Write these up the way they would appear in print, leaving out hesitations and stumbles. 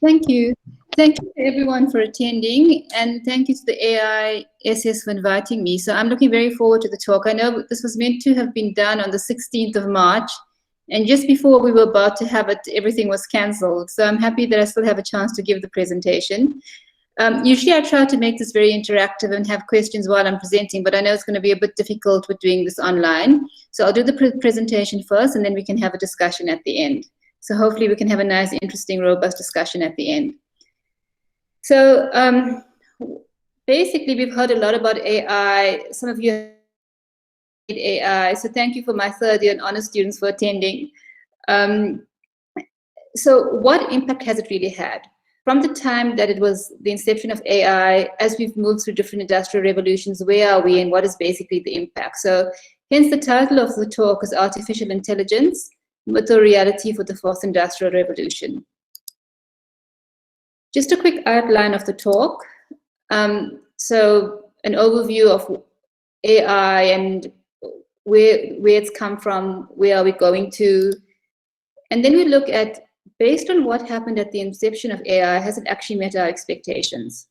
Thank you. Thank you to everyone for attending, and thank you to the AISS for inviting me. So I'm looking very forward to the talk. I know this was meant to have been done on the 16th of March, and just before we were about to have it, everything was cancelled. So I'm happy that I still have a chance to give the presentation. Usually I try to make this very interactive and have questions while I'm presenting, but I know it's going to be a bit difficult with doing this online. So I'll do the presentation first, and then we can have a discussion at the end. So hopefully we can have a nice, interesting, robust discussion at the end. So basically, we've heard a lot about AI. Some of you have AI. So thank you for my third year and honor students for attending. So what impact has it really had? From the time that it was the inception of AI, as we've moved through different industrial revolutions, where are we and what is basically the impact? So hence the title of the talk is Artificial Intelligence, Myth or Reality for the Fourth Industrial Revolution. Just a quick outline of the talk. So an overview of AI and where it's come from, where are we going to, and then we look at, based on what happened at the inception of AI, has it actually met our expectations?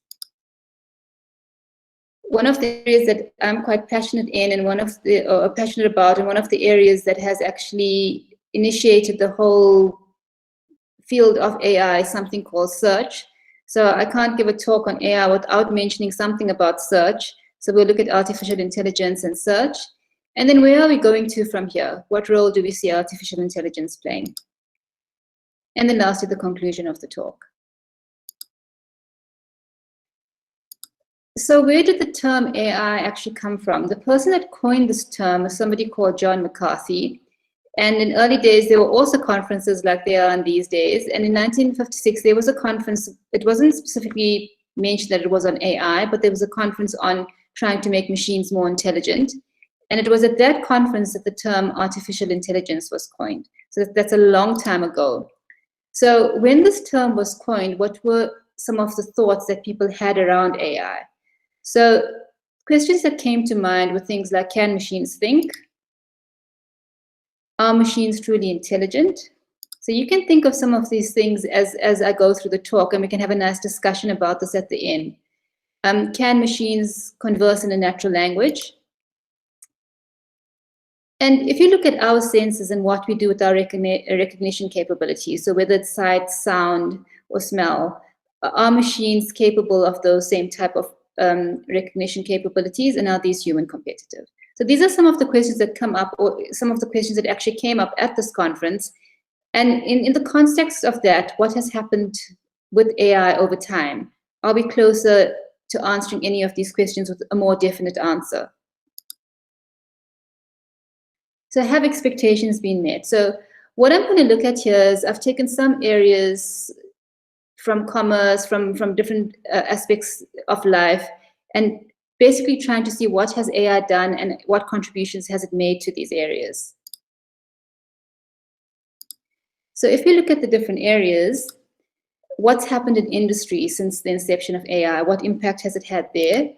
One of the areas that I'm quite passionate in, and passionate about, and one of the areas that has actually initiated the whole field of AI is something called search. So I can't give a talk on AI without mentioning something about search. So we'll look at artificial intelligence and search. And then where are we going to from here? What role do we see artificial intelligence playing? And then lastly, the conclusion of the talk. So where did the term AI actually come from? The person that coined this term was somebody called John McCarthy. And in early days, there were also conferences like there are in these days. And in 1956, there was a conference. It wasn't specifically mentioned that it was on AI, but there was a conference on trying to make machines more intelligent. And it was at that conference that the term artificial intelligence was coined. So that's a long time ago. So when this term was coined, what were some of the thoughts that people had around AI? So questions that came to mind were things like, can machines think? Are machines truly intelligent? So you can think of some of these things as I go through the talk, and we can have a nice discussion about this at the end. Can machines converse in a natural language? And if you look at our senses and what we do with our recognition capabilities, so whether it's sight, sound, or smell, are machines capable of those same type of recognition capabilities, and are these human competitive? So these are some of the questions that come up, or some of the questions that actually came up at this conference. And in the context of that, what has happened with AI over time? Are we closer to answering any of these questions with a more definite answer? So have expectations been met? So what I'm going to look at here is I've taken some areas from commerce, from different aspects of life, and basically trying to see what has AI done and what contributions has it made to these areas. So if we look at the different areas, what's happened in industry since the inception of AI? What impact has it had there?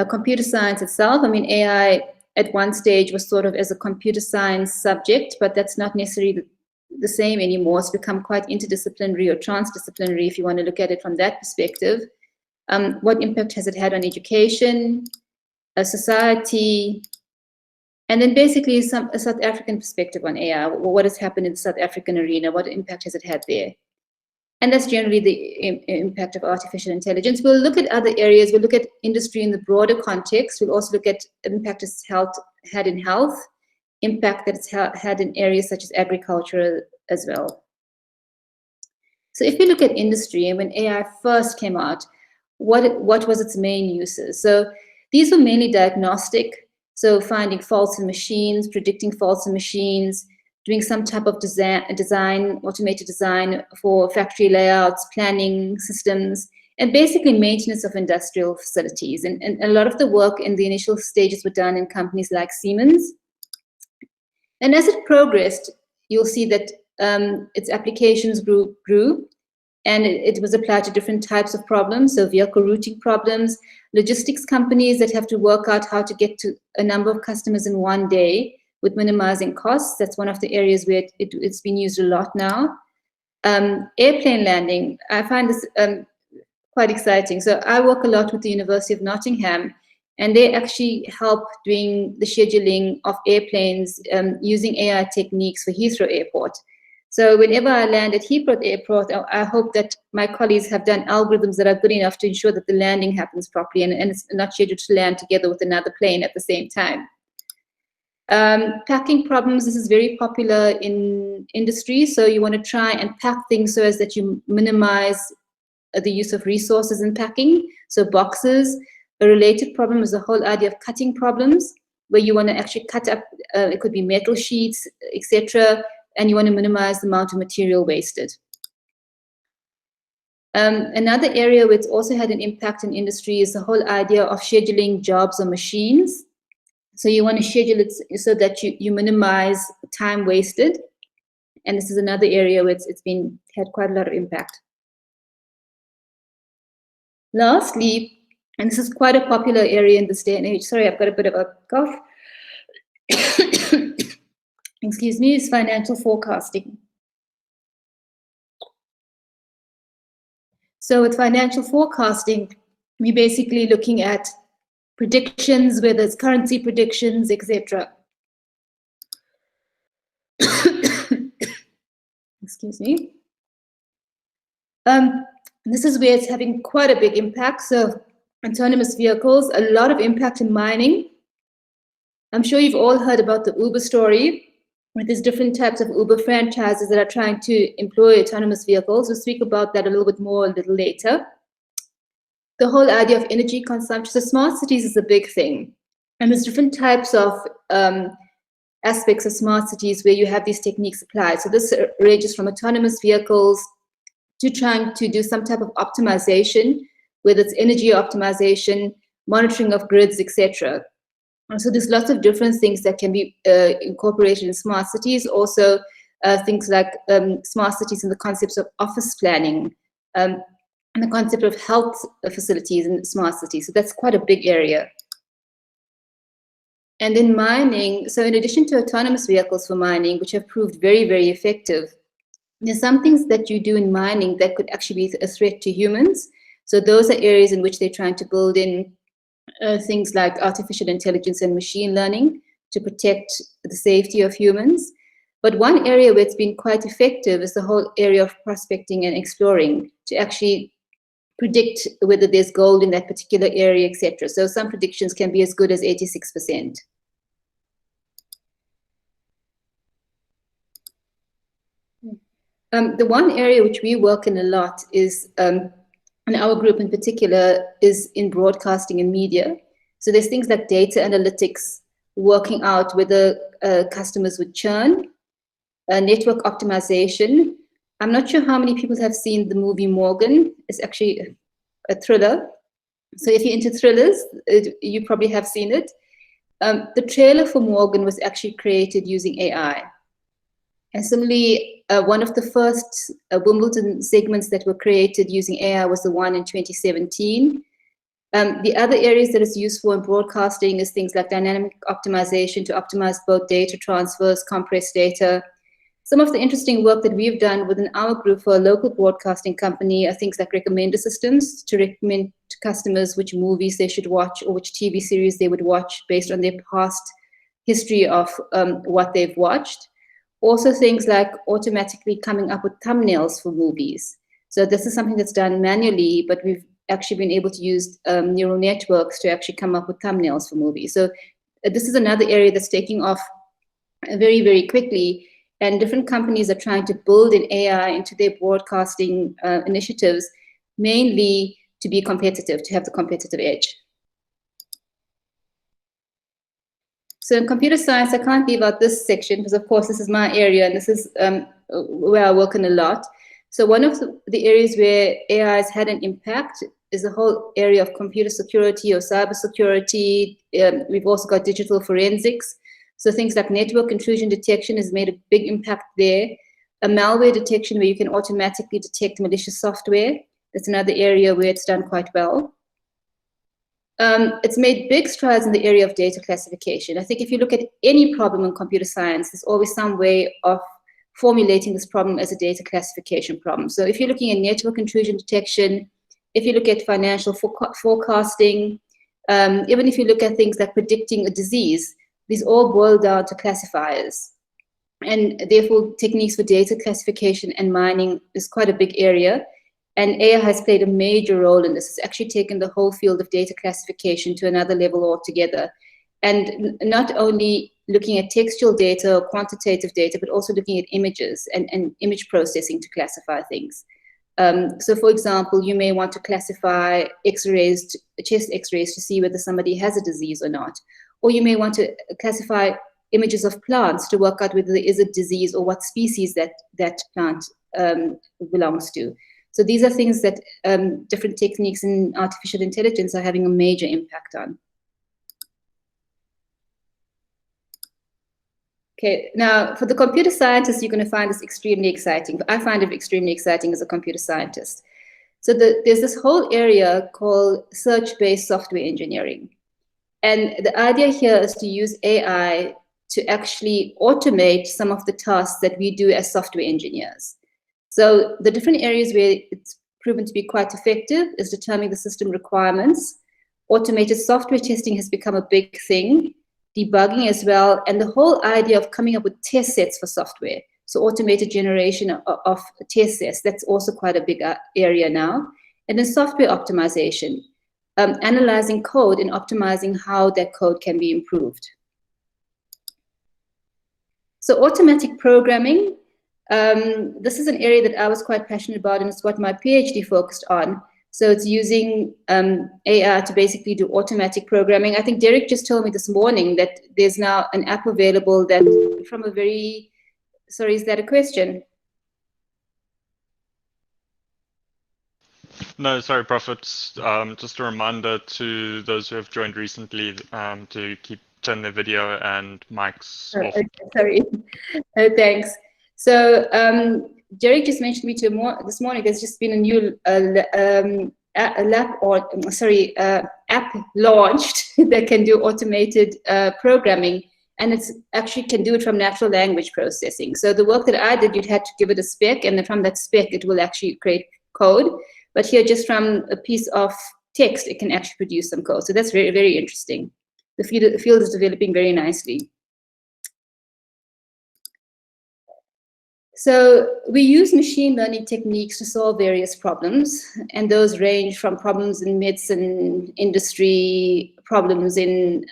Computer science itself, I mean, AI at one stage was sort of as a computer science subject, but that's not necessarily the same anymore. It's become quite interdisciplinary or transdisciplinary if you want to look at it from that perspective. What impact has it had on education, society, and then basically a South African perspective on AI. What has happened in the South African arena? What impact has it had there? And that's generally the impact of artificial intelligence. We'll look at other areas. We'll look at industry in the broader context. We'll also look at impact it's had in health, impact that it's had in areas such as agriculture as well. So if we look at industry, and when AI first came out, what was its main uses? So these were mainly diagnostic, so finding faults in machines, predicting faults in machines, doing some type of design, automated design for factory layouts, planning systems, and basically maintenance of industrial facilities. And a lot of the work in the initial stages were done in companies like Siemens. And as it progressed, you'll see that its applications grew, and it was applied to different types of problems, so vehicle routing problems, logistics companies that have to work out how to get to a number of customers in one day with minimizing costs. That's one of the areas where it's been used a lot now. Airplane landing, I find this quite exciting. So I work a lot with the University of Nottingham, and they actually help doing the scheduling of airplanes using AI techniques for Heathrow Airport. So whenever I land at Heathrow Airport, I hope that my colleagues have done algorithms that are good enough to ensure that the landing happens properly and it's not scheduled to land together with another plane at the same time. Packing problems, this is very popular in industry. So you want to try and pack things so as that you minimize the use of resources in packing. So boxes. A related problem is the whole idea of cutting problems, where you want to actually cut up, it could be metal sheets, etc., and you want to minimize the amount of material wasted. Another area where it's also had an impact in industry is the whole idea of scheduling jobs or machines. So you want to schedule it so that you minimize time wasted. And this is another area where it's had quite a lot of impact. Lastly, and this is quite a popular area in this day and age. Sorry, I've got a bit of a cough. Excuse me, is financial forecasting. So with financial forecasting, we're basically looking at predictions, whether it's currency predictions, etc. Excuse me. This is where it's having quite a big impact. So autonomous vehicles, a lot of impact in mining. I'm sure you've all heard about the Uber story, where there's different types of Uber franchises that are trying to employ autonomous vehicles. We'll speak about that a little bit more a little later. The whole idea of energy consumption. So smart cities is a big thing. And there's different types of aspects of smart cities where you have these techniques applied. So this ranges from autonomous vehicles to trying to do some type of optimization, whether it's energy optimization, monitoring of grids, etc. And so there's lots of different things that can be incorporated in smart cities. Also, things like smart cities and the concepts of office planning, and the concept of health facilities in smart cities. So that's quite a big area. And in mining, so in addition to autonomous vehicles for mining, which have proved very, very effective, there's some things that you do in mining that could actually be a threat to humans. So those are areas in which they're trying to build in things like artificial intelligence and machine learning to protect the safety of humans. But one area where it's been quite effective is the whole area of prospecting and exploring to actually predict whether there's gold in that particular area, etc. So some predictions can be as good as 86%. The one area which we work in a lot is, in our group in particular, is in broadcasting and media. So there's things like data analytics, working out whether customers would churn, network optimization. I'm not sure how many people have seen the movie Morgan. It's actually a thriller. So if you're into thrillers, you probably have seen it. The trailer for Morgan was actually created using AI. And similarly, one of the first Wimbledon segments that were created using AI was the one in 2017. The other areas that it's used for in broadcasting is things like dynamic optimization to optimize both data transfers, compressed data. Some of the interesting work that we've done within our group for a local broadcasting company are things like recommender systems to recommend to customers which movies they should watch or which TV series they would watch based on their past history of what they've watched. Also things like automatically coming up with thumbnails for movies. So this is something that's done manually, but we've actually been able to use neural networks to actually come up with thumbnails for movies. So this is another area that's taking off very, very quickly. And different companies are trying to build an AI into their broadcasting initiatives, mainly to be competitive, to have the competitive edge. So in computer science, I can't leave out this section because, of course, this is my area and this is where I work in a lot. So one of the areas where AI has had an impact is the whole area of computer security or cybersecurity. We've also got digital forensics. So things like network intrusion detection has made a big impact there. A malware detection where you can automatically detect malicious software. That's another area where it's done quite well. It's made big strides in the area of data classification. I think if you look at any problem in computer science, there's always some way of formulating this problem as a data classification problem. So if you're looking at network intrusion detection, if you look at financial forecasting, even if you look at things like predicting a disease, these all boil down to classifiers. And therefore, techniques for data classification and mining is quite a big area. And AI has played a major role in this. It's actually taken the whole field of data classification to another level altogether. And not only looking at textual data or quantitative data, but also looking at images and image processing to classify things. So for example, you may want to classify x-rays, chest x-rays to see whether somebody has a disease or not. Or you may want to classify images of plants to work out whether there is a disease or what species that plant belongs to. So these are things that different techniques in artificial intelligence are having a major impact on. Okay, now for the computer scientists, you're going to find this extremely exciting. I find it extremely exciting as a computer scientist. So there's this whole area called search-based software engineering. And the idea here is to use AI to actually automate some of the tasks that we do as software engineers. So the different areas where it's proven to be quite effective is determining the system requirements. Automated software testing has become a big thing. Debugging as well, and the whole idea of coming up with test sets for software. So automated generation of test sets, that's also quite a big area now. And then software optimization, analyzing code and optimizing how that code can be improved. So automatic programming, this is an area that I was quite passionate about, and it's what my PhD focused on. So it's using AI to basically do automatic programming. I think Derek just told me this morning that there's now an app available that from a very, sorry, is that a question? No, sorry, Prof. It's just a reminder to those who have joined recently to turn their video and mics off. Okay, sorry. Thanks. So Derek just mentioned to me this morning, there's just been a new app launched that can do automated programming, and it's actually can do it from natural language processing. So the work that I did, you'd had to give it a spec, and then from that spec, it will actually create code. But here, just from a piece of text, it can actually produce some code. So that's very, very interesting. The field is developing very nicely. So we use machine learning techniques to solve various problems, and those range from problems in medicine, industry, problems in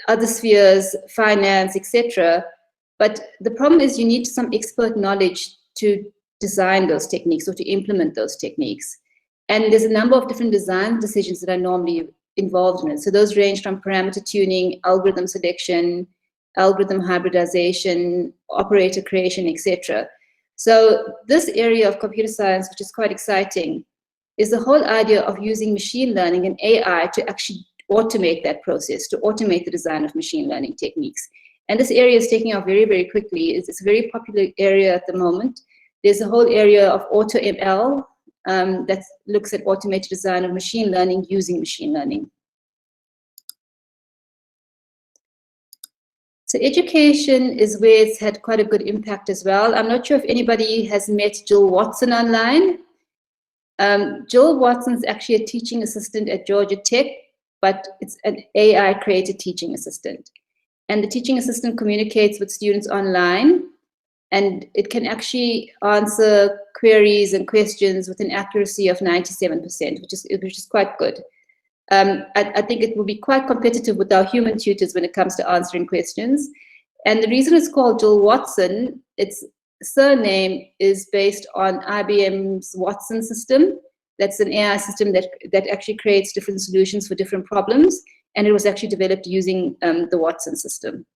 other spheres, finance, etc. But the problem is you need some expert knowledge to design those techniques or to implement those techniques. And there's a number of different design decisions that are normally involved in it. So those range from parameter tuning, algorithm selection, algorithm hybridization, operator creation, etc. So this area of computer science, which is quite exciting, is the whole idea of using machine learning and AI to actually automate that process, to automate the design of machine learning techniques. And this area is taking off very, very quickly. It's a very popular area at the moment. There's a whole area of AutoML that looks at automated design of machine learning using machine learning. So education is where it's had quite a good impact as well. I'm not sure if anybody has met Jill Watson online. Jill Watson is actually a teaching assistant at Georgia Tech, but it's an AI-created teaching assistant. And the teaching assistant communicates with students online, and it can actually answer queries and questions with an accuracy of 97%, which is quite good. I think it will be quite competitive with our human tutors when it comes to answering questions. And the reason it's called Jill Watson, its surname is based on IBM's Watson system. That's an AI system that actually creates different solutions for different problems. And it was actually developed using the Watson system.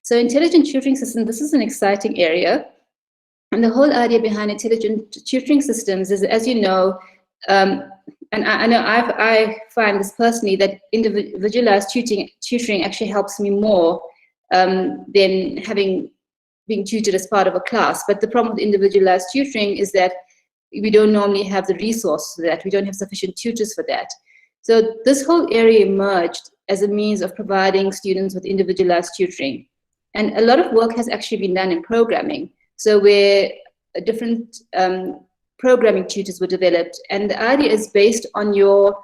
So intelligent tutoring system, this is an exciting area. And the whole idea behind intelligent tutoring systems is, as you know, and I know I find this personally, that individualized tutoring actually helps me more than being tutored as part of a class. But the problem with individualized tutoring is that we don't normally have the resources for that. We don't have sufficient tutors for that. So this whole area emerged as a means of providing students with individualized tutoring. And a lot of work has actually been done in programming. So where different programming tutors were developed. And the idea is based on your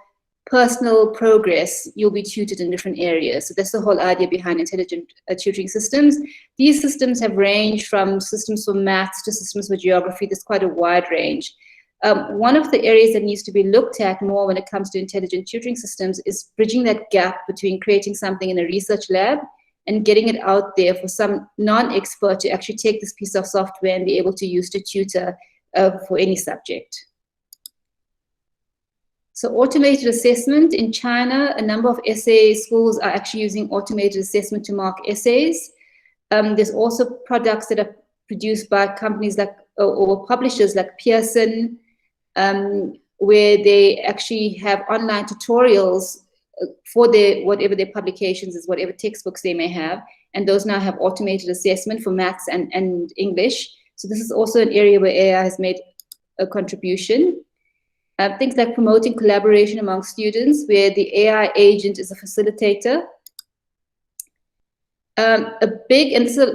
personal progress, you'll be tutored in different areas. So that's the whole idea behind intelligent tutoring systems. These systems have ranged from systems for maths to systems for geography. There's quite a wide range. One of the areas that needs to be looked at more when it comes to intelligent tutoring systems is bridging that gap between creating something in a research lab and getting it out there for some non-expert to actually take this piece of software and be able to use to tutor for any subject. So automated assessment in China, a number of essay schools are actually using automated assessment to mark essays. There's also products that are produced by companies like, or publishers like Pearson, where they actually have online tutorials for their, whatever their publications is, whatever textbooks they may have. And those now have automated assessment for maths and English. So this is also an area where AI has made a contribution. Things like promoting collaboration among students, where the AI agent is a facilitator.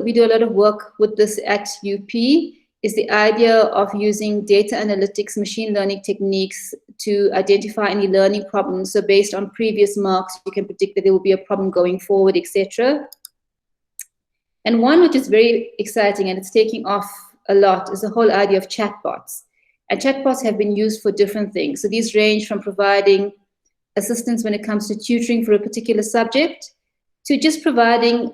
We do a lot of work with this at UP, is the idea of using data analytics, machine learning techniques to identify any learning problems. So based on previous marks, you can predict that there will be a problem going forward, etc. And one which is very exciting and it's taking off a lot is the whole idea of chatbots. And chatbots have been used for different things. So these range from providing assistance when it comes to tutoring for a particular subject to just providing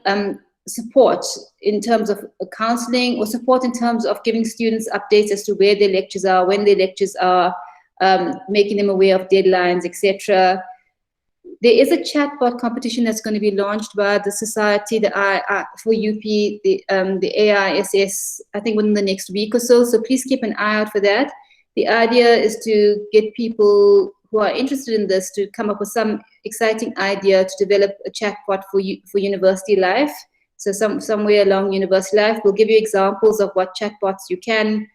support in terms of counseling or support in terms of giving students updates as to where their lectures are, when their lectures are, making them aware of deadlines, etc. There is a chatbot competition that's going to be launched by the society, for UP, the AISS, I think within the next week or so. So please keep an eye out for that. The idea is to get people who are interested in this to come up with some exciting idea to develop a chatbot for university life. So somewhere along university life, we'll give you examples of what chatbots you can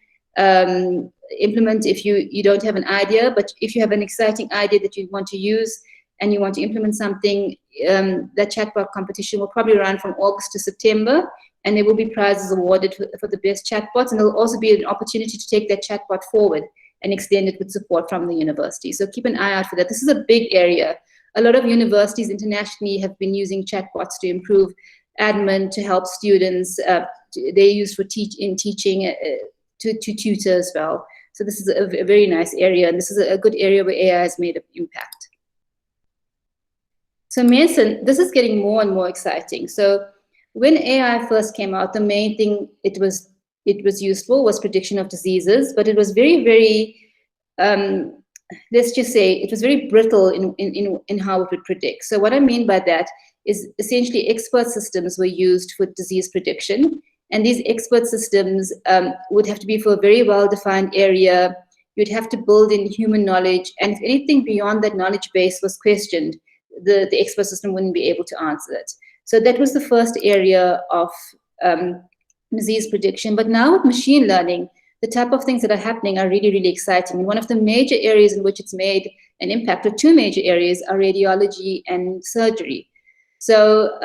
implement if you don't have an idea. But if you have an exciting idea that you want to use and you want to implement something, that chatbot competition will probably run from August to September. And there will be prizes awarded for the best chatbots. And there'll also be an opportunity to take that chatbot forward and extend it with support from the university. So keep an eye out for that. This is a big area. A lot of universities internationally have been using chatbots to improve admin, to help students. They use for teaching to tutor as well. So this is a very nice area. And this is a good area where AI has made an impact. So medicine, this is getting more and more exciting. So when AI first came out, the main thing it was used for was prediction of diseases, but it was very, very, let's just say, it was very brittle in how it would predict. So what I mean by that is essentially expert systems were used for disease prediction, and these expert systems would have to be for a very well-defined area. You'd have to build in human knowledge, and if anything beyond that knowledge base was questioned, the expert system wouldn't be able to answer it. So that was the first area of disease prediction. But now with machine learning, the type of things that are happening are really, really exciting. And one of the major areas in which it's made an impact, or two major areas, are radiology and surgery. So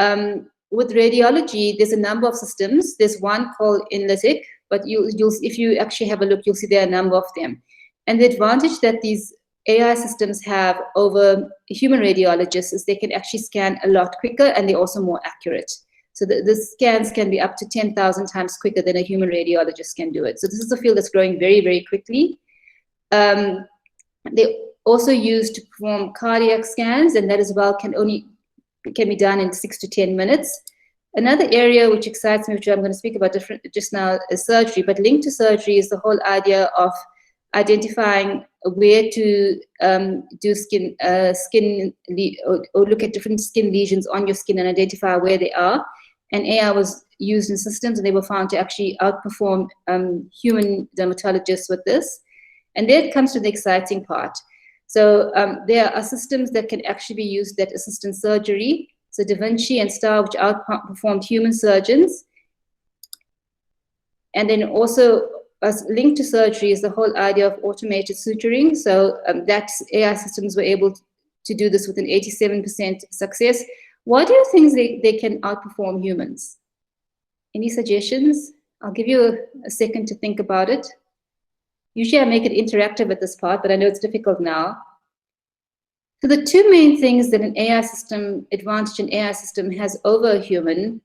with radiology, there's a number of systems. There's one called Analytic, but if you actually have a look, you'll see there are a number of them. And the advantage that these AI systems have over human radiologists is they can actually scan a lot quicker, and they're also more accurate. So the scans can be up to 10,000 times quicker than a human radiologist can do it. So this is a field that's growing very, very quickly. They also used to perform cardiac scans, and that as well can be done in 6 to 10 minutes. Another area which excites me, which I'm going to speak about just now, is surgery. But linked to surgery is the whole idea of identifying where to do or look at different skin lesions on your skin and identify where they are. And AI was used in systems, and they were found to actually outperform human dermatologists with this. And there it comes to the exciting part. So there are systems that can actually be used that assist in surgery. So Da Vinci and STAR, which outperformed human surgeons. And then also, as linked to surgery is the whole idea of automated suturing. So that AI systems were able to do this with an 87% success. Why do you think they can outperform humans? Any suggestions? I'll give you a second to think about it. Usually I make it interactive at this part, but I know it's difficult now. So the two main things that an AI system, advantage an AI system has over a human,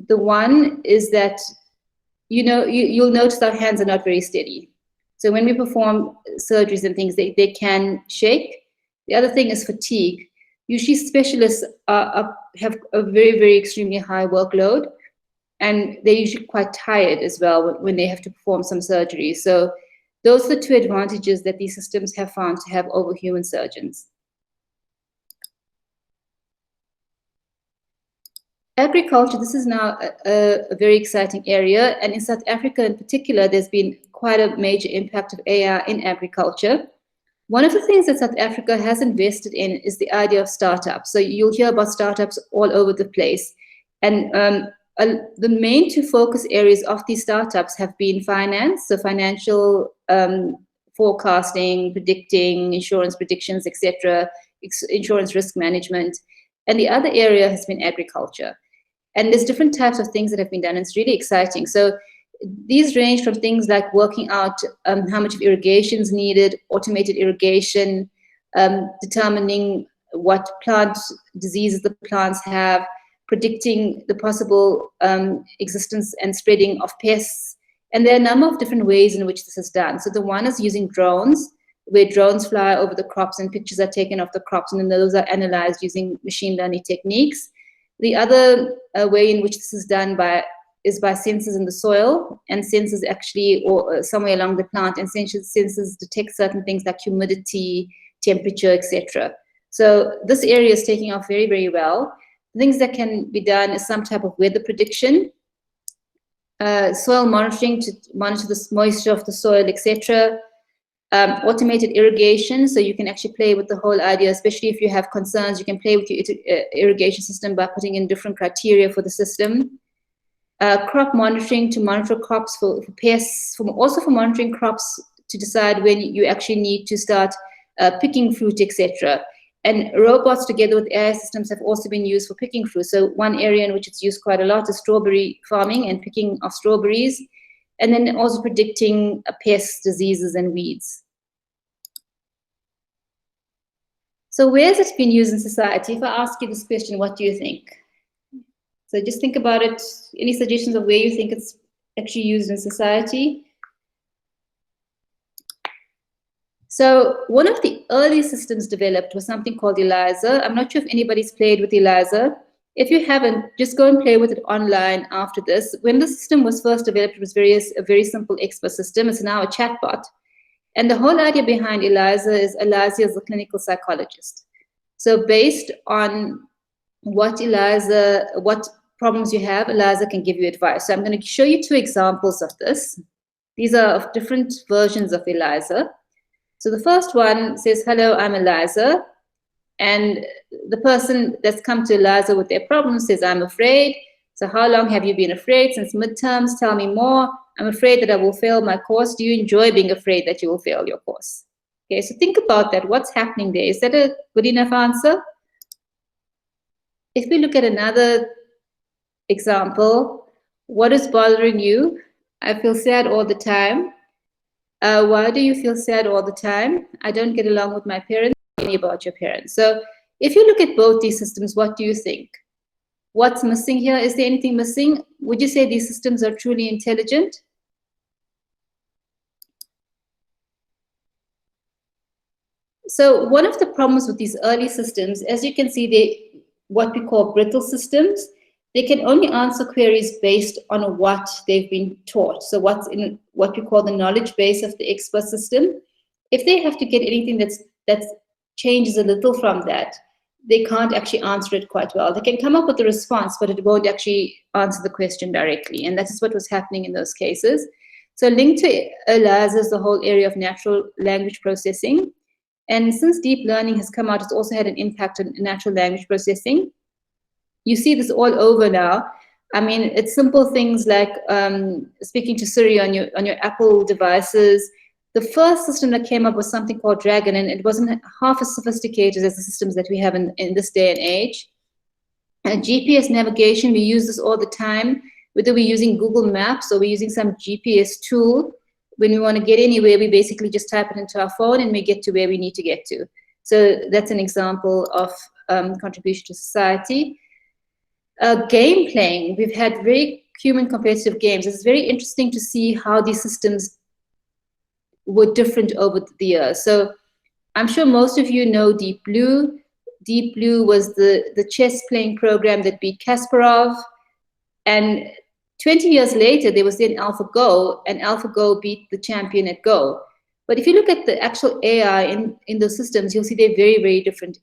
the one is that, you'll notice our hands are not very steady. So when we perform surgeries and things, they can shake. The other thing is fatigue. Usually specialists have a very, very extremely high workload, and they're usually quite tired as well when they have to perform some surgery. So those are the two advantages that these systems have found to have over human surgeons. Agriculture, this is now a very exciting area. And in South Africa in particular, there's been quite a major impact of AI in agriculture. One of the things that South Africa has invested in is the idea of startups. So you'll hear about startups all over the place. And the main two focus areas of these startups have been finance, so financial forecasting, predicting, insurance predictions, etc., insurance risk management. And the other area has been agriculture. And there's different types of things that have been done. It's really exciting. So these range from things like working out how much of irrigation is needed, automated irrigation, determining what plant diseases the plants have, predicting the possible existence and spreading of pests. And there are a number of different ways in which this is done. So the one is using drones, where drones fly over the crops and pictures are taken of the crops, and then those are analyzed using machine learning techniques. The other way in which this is done is by sensors in the soil, and sensors actually, or somewhere along the plant, and sensors detect certain things like humidity, temperature, etc. So this area is taking off very, very well. Things that can be done is some type of weather prediction, soil monitoring to monitor the moisture of the soil, etc. Automated irrigation, so you can actually play with the whole idea, especially if you have concerns, you can play with your irrigation system by putting in different criteria for the system. Crop monitoring to monitor crops for pests, also for monitoring crops to decide when you actually need to start picking fruit, etc. And robots together with AI systems have also been used for picking fruit. So one area in which it's used quite a lot is strawberry farming and picking of strawberries, and then also predicting pests, diseases, and weeds. So where has it been used in society? If I ask you this question, what do you think? So just think about it. Any suggestions of where you think it's actually used in society? So one of the early systems developed was something called ELIZA. I'm not sure if anybody's played with ELIZA. If you haven't, just go and play with it online after this. When the system was first developed, it was a very simple expert system. It's now a chatbot. And the whole idea behind ELIZA is ELIZA is a clinical psychologist. So based on what problems you have, ELIZA can give you advice. So I'm going to show you two examples of this. These are of different versions of ELIZA. So the first one says, hello, I'm ELIZA. And the person that's come to ELIZA with their problem says, I'm afraid. So how long have you been afraid? Since midterms, tell me more. I'm afraid that I will fail my course. Do you enjoy being afraid that you will fail your course? Okay, so think about that. What's happening there? Is that a good enough answer? If we look at another example, what is bothering you? I feel sad all the time. Why do you feel sad all the time? I don't get along with my parents. Tell me about your parents. So if you look at both these systems, what do you think? What's missing here? Is there anything missing? Would you say these systems are truly intelligent? So one of the problems with these early systems, as you can see, they what we call brittle systems. They can only answer queries based on what they've been taught. So what's in what we call the knowledge base of the expert system. If they have to get anything that changes a little from that, they can't actually answer it quite well. They can come up with a response, but it won't actually answer the question directly. And that is what was happening in those cases. So linked to ELIZA is the whole area of natural language processing. And since deep learning has come out, it's also had an impact on natural language processing. You see this all over now. I mean, it's simple things like speaking to Siri on your Apple devices. The first system that came up was something called Dragon, and it wasn't half as sophisticated as the systems that we have in this day and age. And GPS navigation, we use this all the time. whether we're using Google Maps or we're using some GPS tool. When we want to get anywhere, we basically just type it into our phone and we get to where we need to get to. So that's an example of contribution to society. Game playing, we've had very human competitive games. It's very interesting to see how these systems were different over the years. So I'm sure most of you know Deep Blue. Deep Blue was the chess playing program that beat Kasparov. And 20 years later, there was then AlphaGo, and AlphaGo beat the champion at Go. But if you look at the actual AI in those systems, you'll see they're very, very different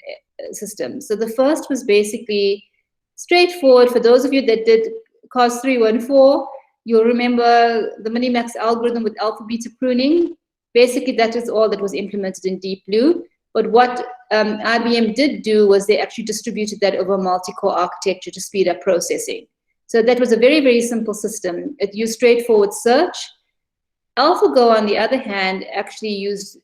systems. So the first was basically straightforward. For those of you that did COS 314, you'll remember the Minimax algorithm with alpha beta pruning. Basically, that is all that was implemented in Deep Blue. But what IBM did do was they actually distributed that over multi-core architecture to speed up processing. So that was a very, very simple system. It used straightforward search. AlphaGo, on the other hand, actually used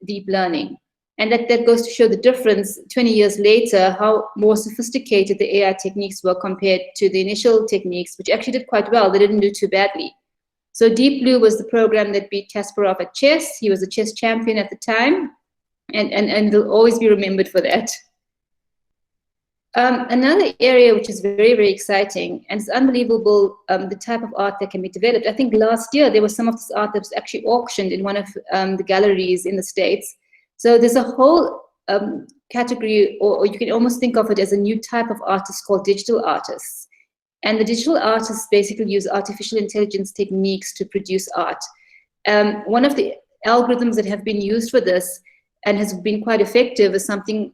deep learning. And that goes to show the difference 20 years later, how more sophisticated the AI techniques were compared to the initial techniques, which actually did quite well. They didn't do too badly. So Deep Blue was the program that beat Kasparov at chess. He was a chess champion at the time, and he'll always be remembered for that. Another area which is very, very exciting, and it's unbelievable the type of art that can be developed. I think last year there was some of this art that was actually auctioned in one of the galleries in the States. So there's a whole category, or you can almost think of it as a new type of artist called digital artists. And the digital artists basically use artificial intelligence techniques to produce art. One of the algorithms that have been used for this and has been quite effective is something,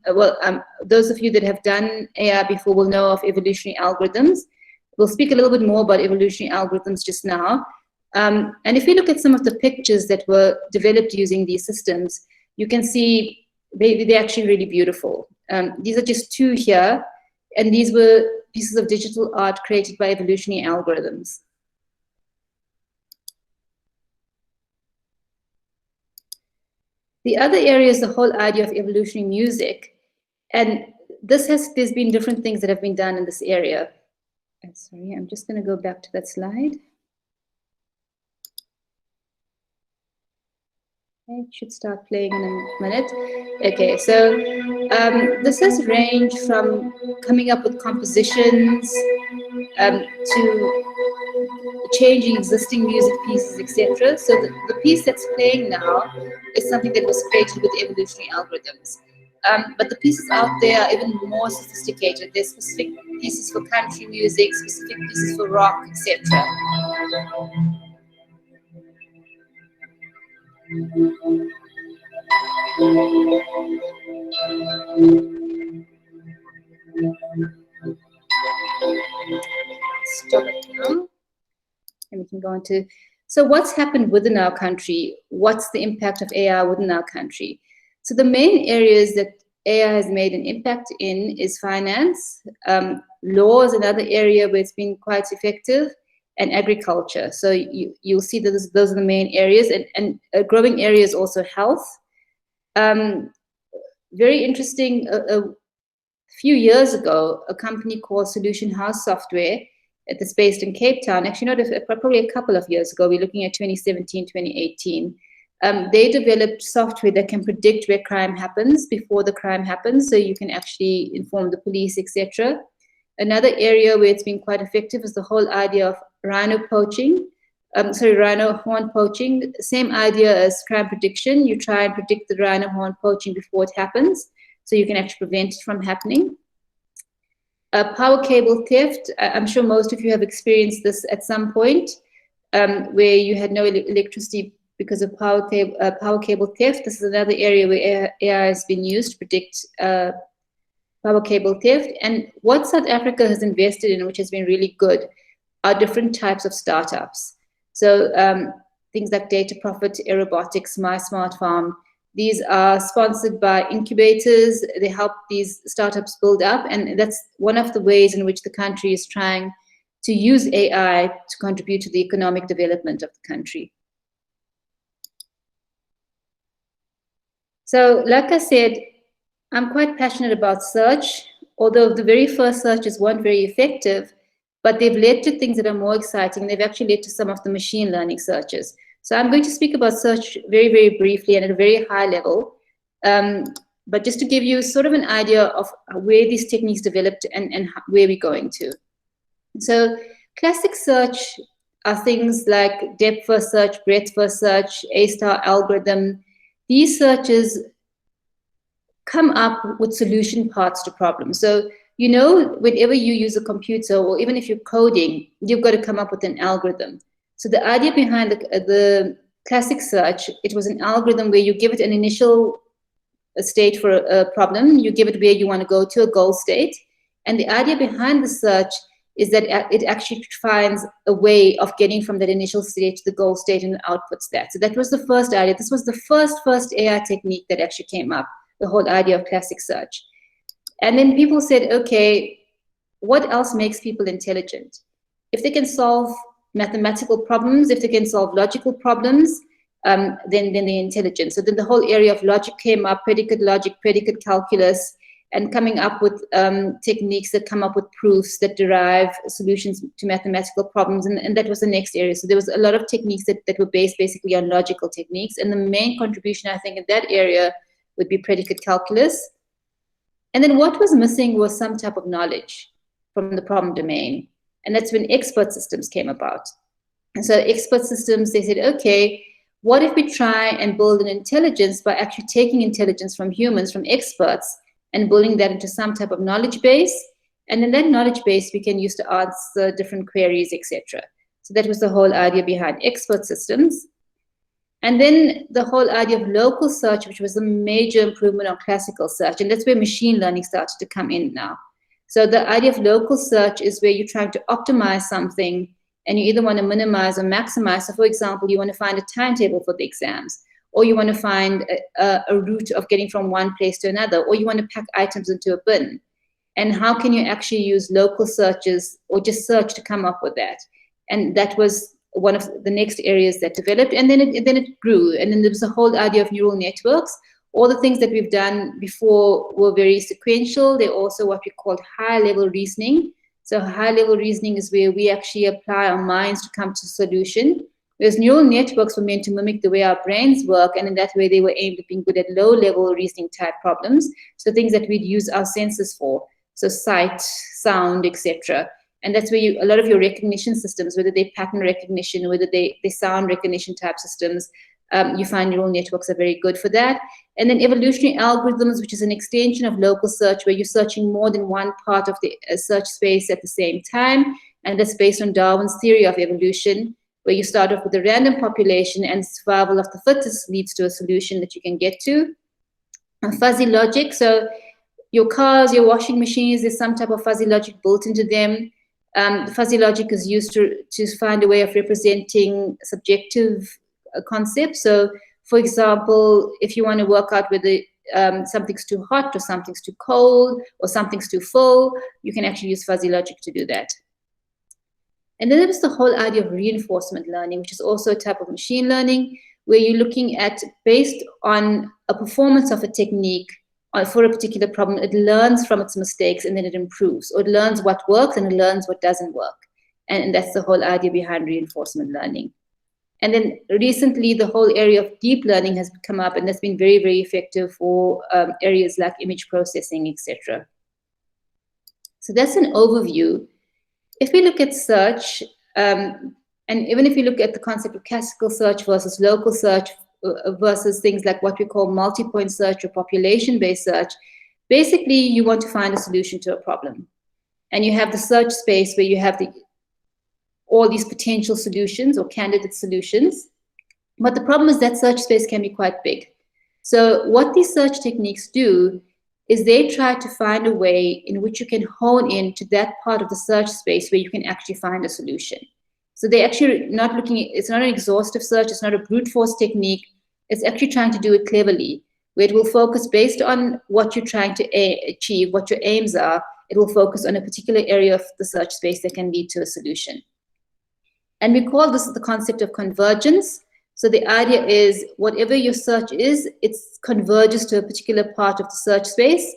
those of you that have done AI before will know of evolutionary algorithms. We'll speak a little bit more about evolutionary algorithms just now. And if you look at some of the pictures that were developed using these systems, you can see they're actually really beautiful. These are just two here, and these were pieces of digital art created by evolutionary algorithms. The other area is the whole idea of evolutionary music. And there's been different things that have been done in this area. Sorry, I'm just going to go back to that slide. It should start playing in a minute. Okay, so this has ranged from coming up with compositions to changing existing music pieces, etc. So the piece that's playing now is something that was created with evolutionary algorithms. But the pieces out there are even more sophisticated. There's specific pieces for country music, specific pieces for rock, etc. Stop it now. And we can go into, so what's happened within our country? What's the impact of AI within our country? So the main areas that AI has made an impact in is finance, law is another area where it's been quite effective, and agriculture. So you'll see that those are the main areas, and a growing area is also health. Very interesting, a few years ago, a company called Solution House Software that's based in Cape Town, actually probably a couple of years ago, we're looking at 2017, 2018, they developed software that can predict where crime happens before the crime happens, so you can actually inform the police, etc. Another area where it's been quite effective is the whole idea of rhino poaching, rhino horn poaching. Same idea as crime prediction. You try and predict the rhino horn poaching before it happens, so you can actually prevent it from happening. Power cable theft. I'm sure most of you have experienced this at some point, where you had no electricity because of power cable theft. This is another area where AI has been used to predict power cable theft. And what South Africa has invested in, which has been really good, are different types of startups. So things like Data Profit, Aerobotics, My Smart Farm. These are sponsored by incubators. They help these startups build up, and that's one of the ways in which the country is trying to use AI to contribute to the economic development of the country. So, like I said, I'm quite passionate about search, although the very first searches weren't very effective, but they've led to things that are more exciting. They've actually led to some of the machine learning searches. So I'm going to speak about search very, very briefly and at a very high level. But just to give you sort of an idea of where these techniques developed and where we're going to. So classic search are things like depth first search, breadth first search, A-star algorithm. These searches come up with solution parts to problems. So, you know, whenever you use a computer or even if you're coding, you've got to come up with an algorithm. So the idea behind the classic search, it was an algorithm where you give it an initial state for a problem, you give it where you want to go to, a goal state. And the idea behind the search is that it actually finds a way of getting from that initial state to the goal state and outputs that. So that was the first idea. This was the first AI technique that actually came up, the whole idea of classic search. And then people said, okay, what else makes people intelligent? If they can solve mathematical problems, if they can solve logical problems, then they're intelligent. So then the whole area of logic came up, predicate logic, predicate calculus, and coming up with techniques that come up with proofs that derive solutions to mathematical problems. And that was the next area. So there was a lot of techniques that were based basically on logical techniques. And the main contribution, I think, in that area would be predicate calculus. And then what was missing was some type of knowledge from the problem domain. And that's when expert systems came about. And so expert systems, they said, okay, what if we try and build an intelligence by actually taking intelligence from humans, from experts, and building that into some type of knowledge base. And then that knowledge base we can use to answer different queries, etc. So that was the whole idea behind expert systems. And then the whole idea of local search, which was a major improvement on classical search. And that's where machine learning started to come in now. So the idea of local search is where you're trying to optimize something and you either want to minimize or maximize. So for example, you want to find a timetable for the exams, or you want to find a route of getting from one place to another, or you want to pack items into a bin. And how can you actually use local searches or just search to come up with that? And that was one of the next areas that developed, and then it grew. And then there was a whole idea of neural networks. All the things that we've done before were very sequential. They're also what we call high-level reasoning. So high-level reasoning is where we actually apply our minds to come to a solution. Whereas neural networks were meant to mimic the way our brains work, and in that way they were aimed at being good at low-level reasoning type problems. So things that we'd use our senses for, so sight, sound, etc. And that's where a lot of your recognition systems, whether they're pattern recognition, whether they sound recognition type systems, you find neural networks are very good for that. And then evolutionary algorithms, which is an extension of local search, where you're searching more than one part of the search space at the same time. And that's based on Darwin's theory of evolution, where you start off with a random population and survival of the fittest leads to a solution that you can get to. And fuzzy logic, so your cars, your washing machines, there's some type of fuzzy logic built into them. Fuzzy logic is used to find a way of representing subjective concepts. So, for example, if you want to work out whether something's too hot or something's too cold or something's too full, you can actually use fuzzy logic to do that. And then there was the whole idea of reinforcement learning, which is also a type of machine learning, where you're looking at, based on a performance of a technique for a particular problem, it learns from its mistakes and then it improves, or it learns what works and it learns what doesn't work. And that's the whole idea behind reinforcement learning. And then recently, the whole area of deep learning has come up, and that's been very, very effective for areas like image processing, etc. So that's an overview. If we look at search, and even if you look at the concept of classical search versus local search versus things like what we call multi-point search or population-based search, basically you want to find a solution to a problem. And you have the search space where you have all these potential solutions or candidate solutions. But the problem is that search space can be quite big. So what these search techniques do is they try to find a way in which you can hone in to that part of the search space where you can actually find a solution. So they're actually not looking at, it's not an exhaustive search, it's not a brute force technique, it's actually trying to do it cleverly, where it will focus based on what you're trying to achieve, what your aims are, it will focus on a particular area of the search space that can lead to a solution. And we call this the concept of convergence. So the idea is whatever your search is, it converges to a particular part of the search space.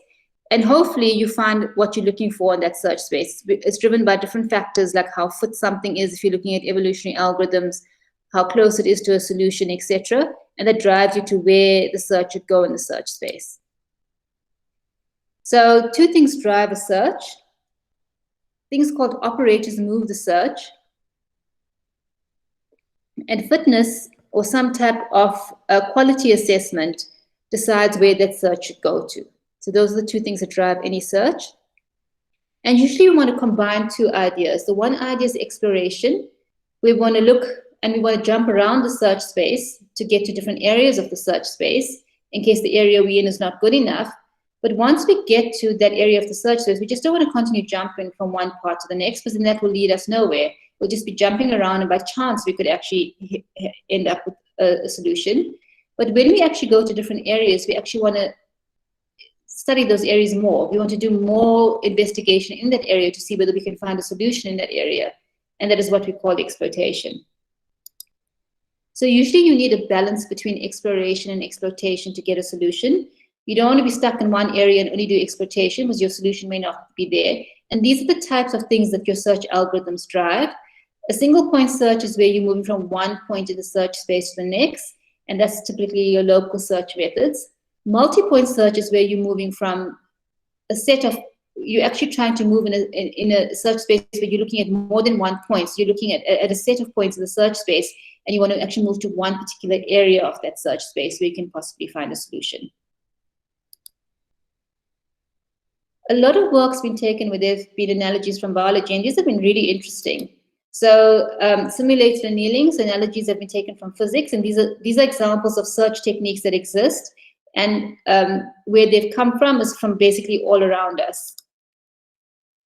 And hopefully you find what you're looking for in that search space. It's driven by different factors, like how fit something is, if you're looking at evolutionary algorithms, how close it is to a solution, etc. And that drives you to where the search should go in the search space. So 2 things drive a search. Things called operators move the search. And fitness, or some type of quality assessment, decides where that search should go to. So those are the 2 things that drive any search. And usually we want to combine 2 ideas. The one idea is exploration. We want to look and we want to jump around the search space to get to different areas of the search space in case the area we're in is not good enough. But once we get to that area of the search space, we just don't want to continue jumping from one part to the next, because then that will lead us nowhere. We'll just be jumping around, and by chance we could actually end up with a solution. But when we actually go to different areas, we actually want to study those areas more. We want to do more investigation in that area to see whether we can find a solution in that area. And that is what we call exploitation. So usually you need a balance between exploration and exploitation to get a solution. You don't want to be stuck in one area and only do exploitation, because your solution may not be there. And these are the types of things that your search algorithms drive. A single point search is where you're moving from one point in the search space to the next, and that's typically your local search methods. Multi-point search is where you're moving from a set of, you're actually trying to move in a search space where you're looking at more than one point. So you're looking at a set of points in the search space, and you want to actually move to one particular area of that search space where you can possibly find a solution. A lot of work's been taken where there's been analogies from biology, and these have been really interesting. So simulated annealing, so analogies have been taken from physics, and these are examples of search techniques that exist, and where they've come from is from basically all around us.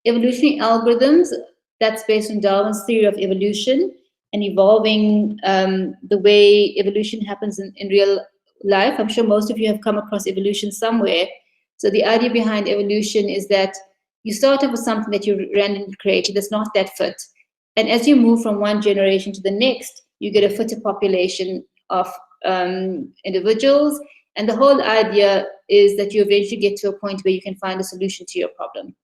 Evolutionary algorithms, that's based on Darwin's theory of evolution and evolving the way evolution happens in real life. I'm sure most of you have come across evolution somewhere. So the idea behind evolution is that you start off with something that you randomly created that's not that fit. And as you move from one generation to the next, you get a fitter population of individuals. And the whole idea is that you eventually get to a point where you can find a solution to your problem.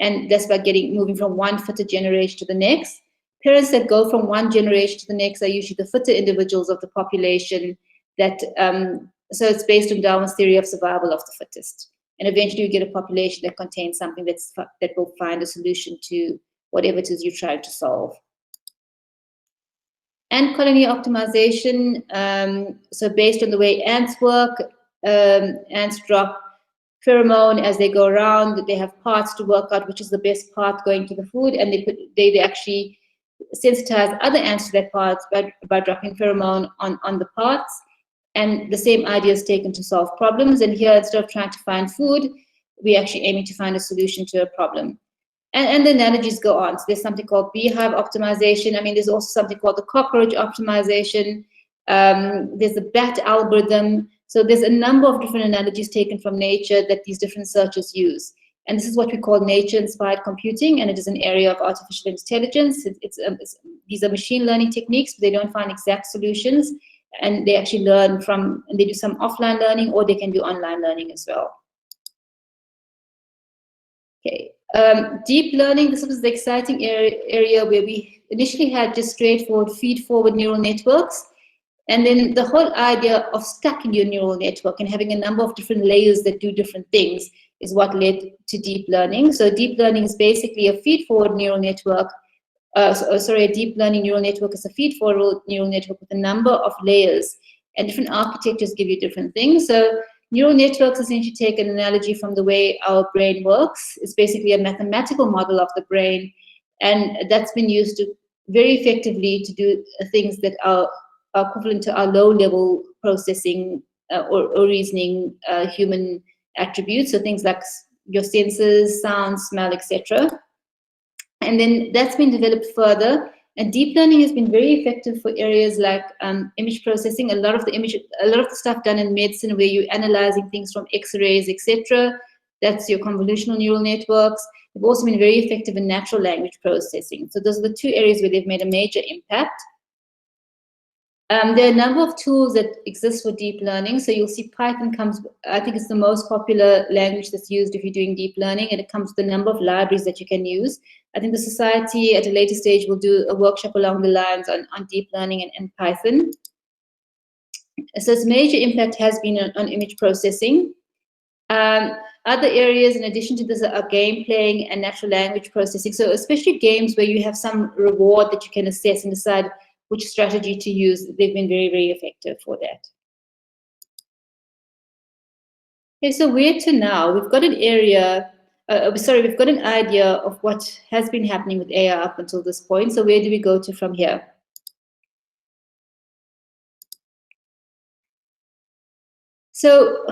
And that's by moving from one fitter generation to the next. Parents that go from one generation to the next are usually the fitter individuals of the population. So it's based on Darwin's theory of survival of the fittest. And eventually you get a population that contains something that will find a solution to whatever it is you're trying to solve. Ant colony optimization, so based on the way ants work, ants drop pheromone as they go around. They have parts to work out which is the best part going to the food, and they actually sensitize other ants to that part by dropping pheromone on the parts. And the same idea is taken to solve problems. And here, instead of trying to find food, we're actually aiming to find a solution to a problem. And the analogies go on. So there's something called beehive optimization. I mean, there's also something called the cockroach optimization. There's the bat algorithm. So there's a number of different analogies taken from nature that these different searchers use. And this is what we call nature-inspired computing, and it is an area of artificial intelligence. These are machine learning techniques, but they don't find exact solutions. And they actually learn from, and they do some offline learning, or they can do online learning as well. Okay, deep learning, this was the exciting area where we initially had just straightforward feed-forward neural networks. And then the whole idea of stacking your neural network and having a number of different layers that do different things is what led to deep learning. So deep learning is basically a feed-forward neural network. A deep learning neural network is a feed-forward neural network with a number of layers, and different architectures give you different things. So neural networks essentially take an analogy from the way our brain works. It's basically a mathematical model of the brain, and that's been used very effectively to do things that are equivalent to our low-level processing or reasoning human attributes, so things like your senses, sound, smell, etc. And then that's been developed further. And deep learning has been very effective for areas like image processing. A lot of the stuff done in medicine where you're analyzing things from X-rays, etc. That's your convolutional neural networks. They've also been very effective in natural language processing. So those are the 2 areas where they've made a major impact. There are a number of tools that exist for deep learning. So you'll see Python comes, I think it's the most popular language that's used if you're doing deep learning, and it comes with a number of libraries that you can use. I think the society at a later stage will do a workshop along the lines on deep learning and Python. So its major impact has been on image processing. Other areas in addition to this are game playing and natural language processing. So especially games where you have some reward that you can assess and decide which strategy to use, they've been very, very effective for that. Okay, so where to now? We've got an area, we've got an idea of what has been happening with AI up until this point. So where do we go to from here? So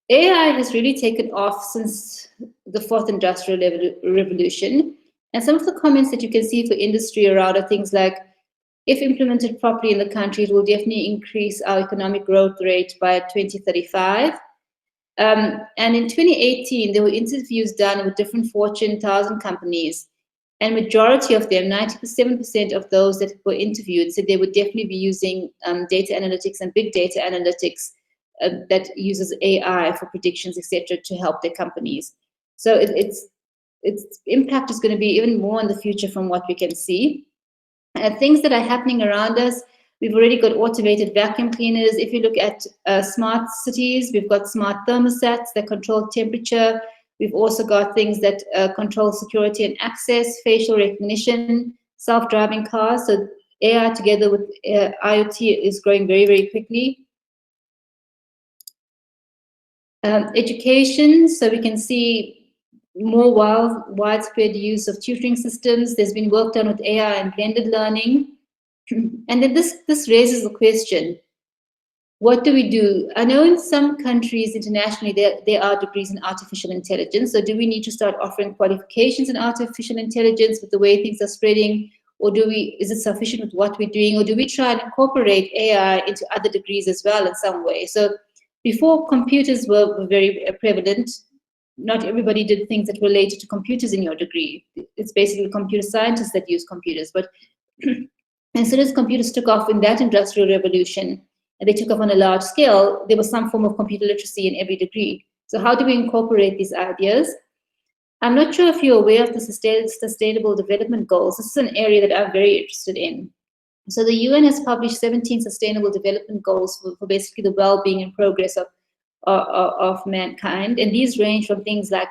AI has really taken off since the fourth industrial revolution. And some of the comments that you can see for industry around are things like, if implemented properly in the country, it will definitely increase our economic growth rate by 2035. And in 2018, there were interviews done with different Fortune 1000 companies. And majority of them, 97% of those that were interviewed, said they would definitely be using data analytics and big data analytics that uses AI for predictions, etc., to help their companies. So its impact is going to be even more in the future from what we can see. Things that are happening around us, we've already got automated vacuum cleaners. If you look at smart cities, we've got smart thermostats that control temperature. We've also got things that control security and access, facial recognition, self-driving cars. So AI together with IoT is growing very, very quickly. Education, so we can see more widespread use of tutoring systems. There's been work done with AI and blended learning. And then this raises the question, what do we do? I know in some countries internationally, there are degrees in artificial intelligence. So do we need to start offering qualifications in artificial intelligence with the way things are spreading? Or is it sufficient with what we're doing? Or do we try and incorporate AI into other degrees as well in some way? So before computers were very prevalent, not everybody did things that related to computers in your degree. It's basically computer scientists that use computers. But as soon as computers took off in that industrial revolution, and they took off on a large scale, there was some form of computer literacy in every degree. So how do we incorporate these ideas? I'm not sure if you're aware of the Sustainable Development Goals. This is an area that I'm very interested in. So the UN has published 17 Sustainable Development Goals for basically the well-being and progress of mankind. And these range from things like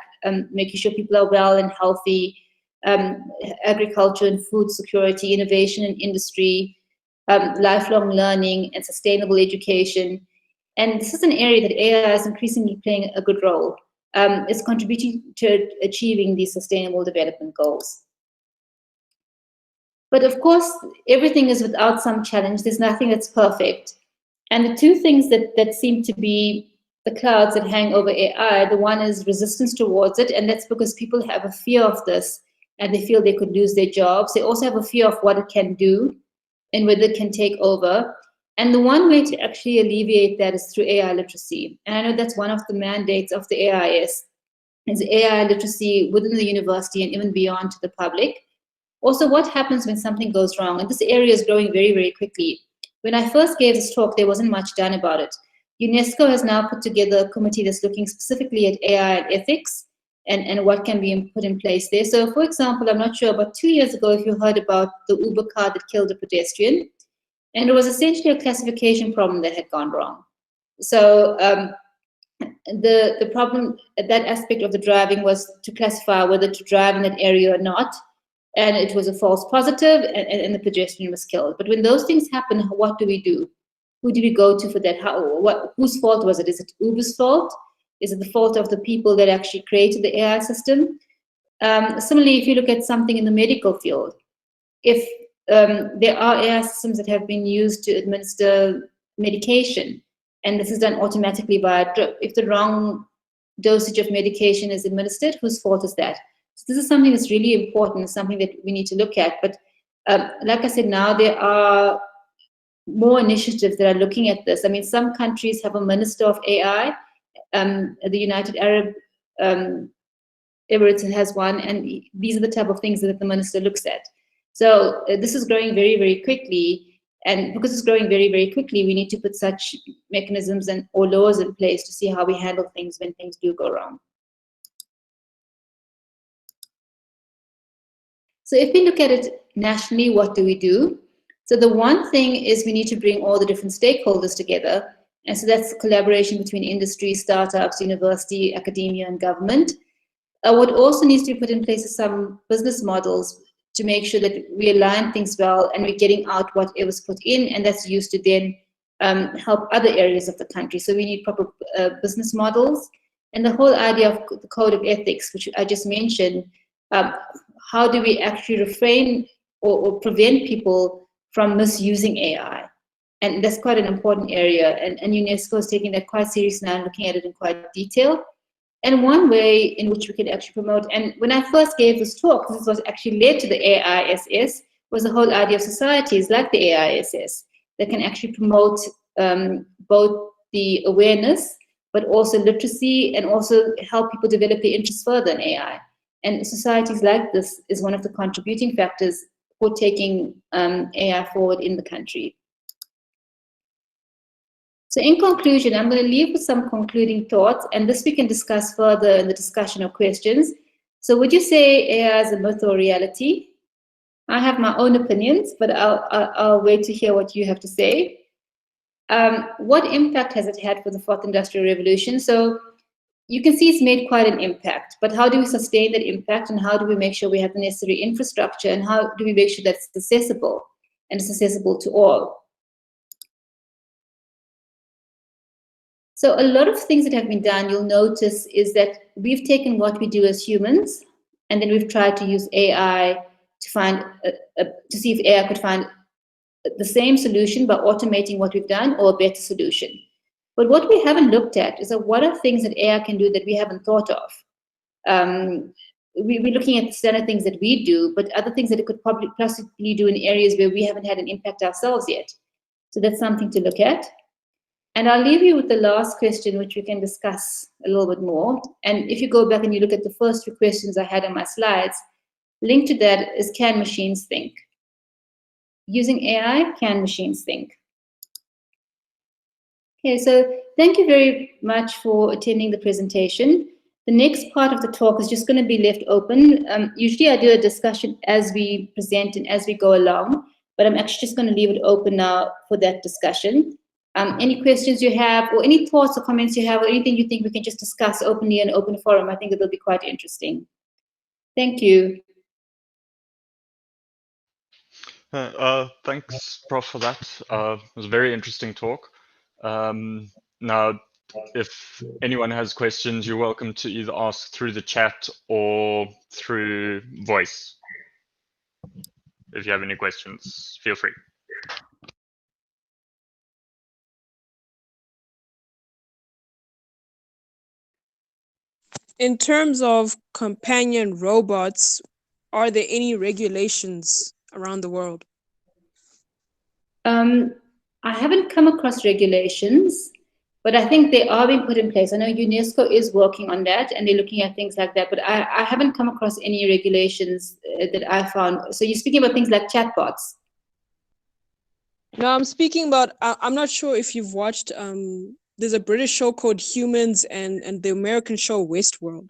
making sure people are well and healthy, agriculture and food security, innovation in industry, lifelong learning and sustainable education. And this is an area that AI is increasingly playing a good role. It's contributing to achieving these Sustainable Development Goals. But of course, everything is without some challenge. There's nothing that's perfect. And the two things that seem to be the clouds that hang over AI, the one is resistance towards it, and that's because people have a fear of this, and they feel they could lose their jobs. They also have a fear of what it can do and whether it can take over. And the one way to actually alleviate that is through AI literacy. And I know that's one of the mandates of the AIS, is AI literacy within the university and even beyond to the public. Also, what happens when something goes wrong? And this area is growing very, very quickly. When I first gave this talk, there wasn't much done about it. UNESCO has now put together a committee that's looking specifically at AI and ethics and what can be put in place there. So, for example, I'm not sure, about 2 years ago, if you heard about the Uber car that killed a pedestrian, and it was essentially a classification problem that had gone wrong. So the problem, that aspect of the driving was to classify whether to drive in that area or not. And it was a false positive, and the pedestrian was killed. But when those things happen, what do we do? Who do we go to for that? Whose fault was it? Is it Uber's fault? Is it the fault of the people that actually created the AI system? Similarly, if you look at something in the medical field, if there are AI systems that have been used to administer medication, and this is done automatically by a drip, if the wrong dosage of medication is administered, whose fault is that? So this is something that's really important, something that we need to look at. But like I said, now there are more initiatives that are looking at this. I mean, some countries have a minister of AI. The United Arab Emirates has one, and these are the type of things that the minister looks at. So this is growing very, very quickly. And because it's growing very, very quickly, we need to put such mechanisms or laws in place to see how we handle things when things do go wrong. So if we look at it nationally, what do we do? So the one thing is we need to bring all the different stakeholders together. And so that's collaboration between industry, startups, university, academia, and government. What also needs to be put in place is some business models to make sure that we align things well and we're getting out what it was put in, and that's used to then help other areas of the country. So we need proper business models. And the whole idea of the code of ethics, which I just mentioned, how do we actually refrain or prevent people from misusing AI? And that's quite an important area. And UNESCO is taking that quite seriously now and looking at it in quite detail. And one way in which we can actually promote, and when I first gave this talk, this was actually led to the AISS, was the whole idea of societies like the AISS that can actually promote both the awareness, but also literacy, and also help people develop their interest further in AI. And societies like this is one of the contributing factors for taking AI forward in the country. So in conclusion, I'm going to leave with some concluding thoughts, and this we can discuss further in the discussion or questions. So would you say AI is a myth or reality? I have my own opinions, but I'll wait to hear what you have to say. What impact has it had for the fourth industrial revolution? So you can see it's made quite an impact, but how do we sustain that impact, and how do we make sure we have the necessary infrastructure, and how do we make sure that's accessible and it's accessible to all? So a lot of things that have been done, you'll notice, is that we've taken what we do as humans, and then we've tried to use AI to find, to see if AI could find the same solution by automating what we've done, or a better solution. But what we haven't looked at is what are things that AI can do that we haven't thought of. We're looking at the standard things that we do, but other things that it could probably possibly do in areas where we haven't had an impact ourselves yet. So that's something to look at. And I'll leave you with the last question, which we can discuss a little bit more. And if you go back and you look at the first two questions I had on my slides, linked to that is, can machines think? Using AI, can machines think? Okay, so thank you very much for attending the presentation. The next part of the talk is just going to be left open. Usually I do a discussion as we present and as we go along, but I'm actually just going to leave it open now for that discussion. Any questions you have, or any thoughts or comments you have, or anything you think we can just discuss openly in an open forum, I think it will be quite interesting. Thank you. Thanks, Prof, for that. It was a very interesting talk. Now, if anyone has questions, you're welcome to either ask through the chat or through voice. If you have any questions, feel free. In terms of companion robots, are there any regulations around the world? I haven't come across regulations, but I think they are being put in place. I know UNESCO is working on that, and they're looking at things like that, but I haven't come across any regulations that I found. So you're speaking about things like chatbots? No, I'm speaking about, I'm not sure if you've watched, there's a British show called Humans and the American show Westworld.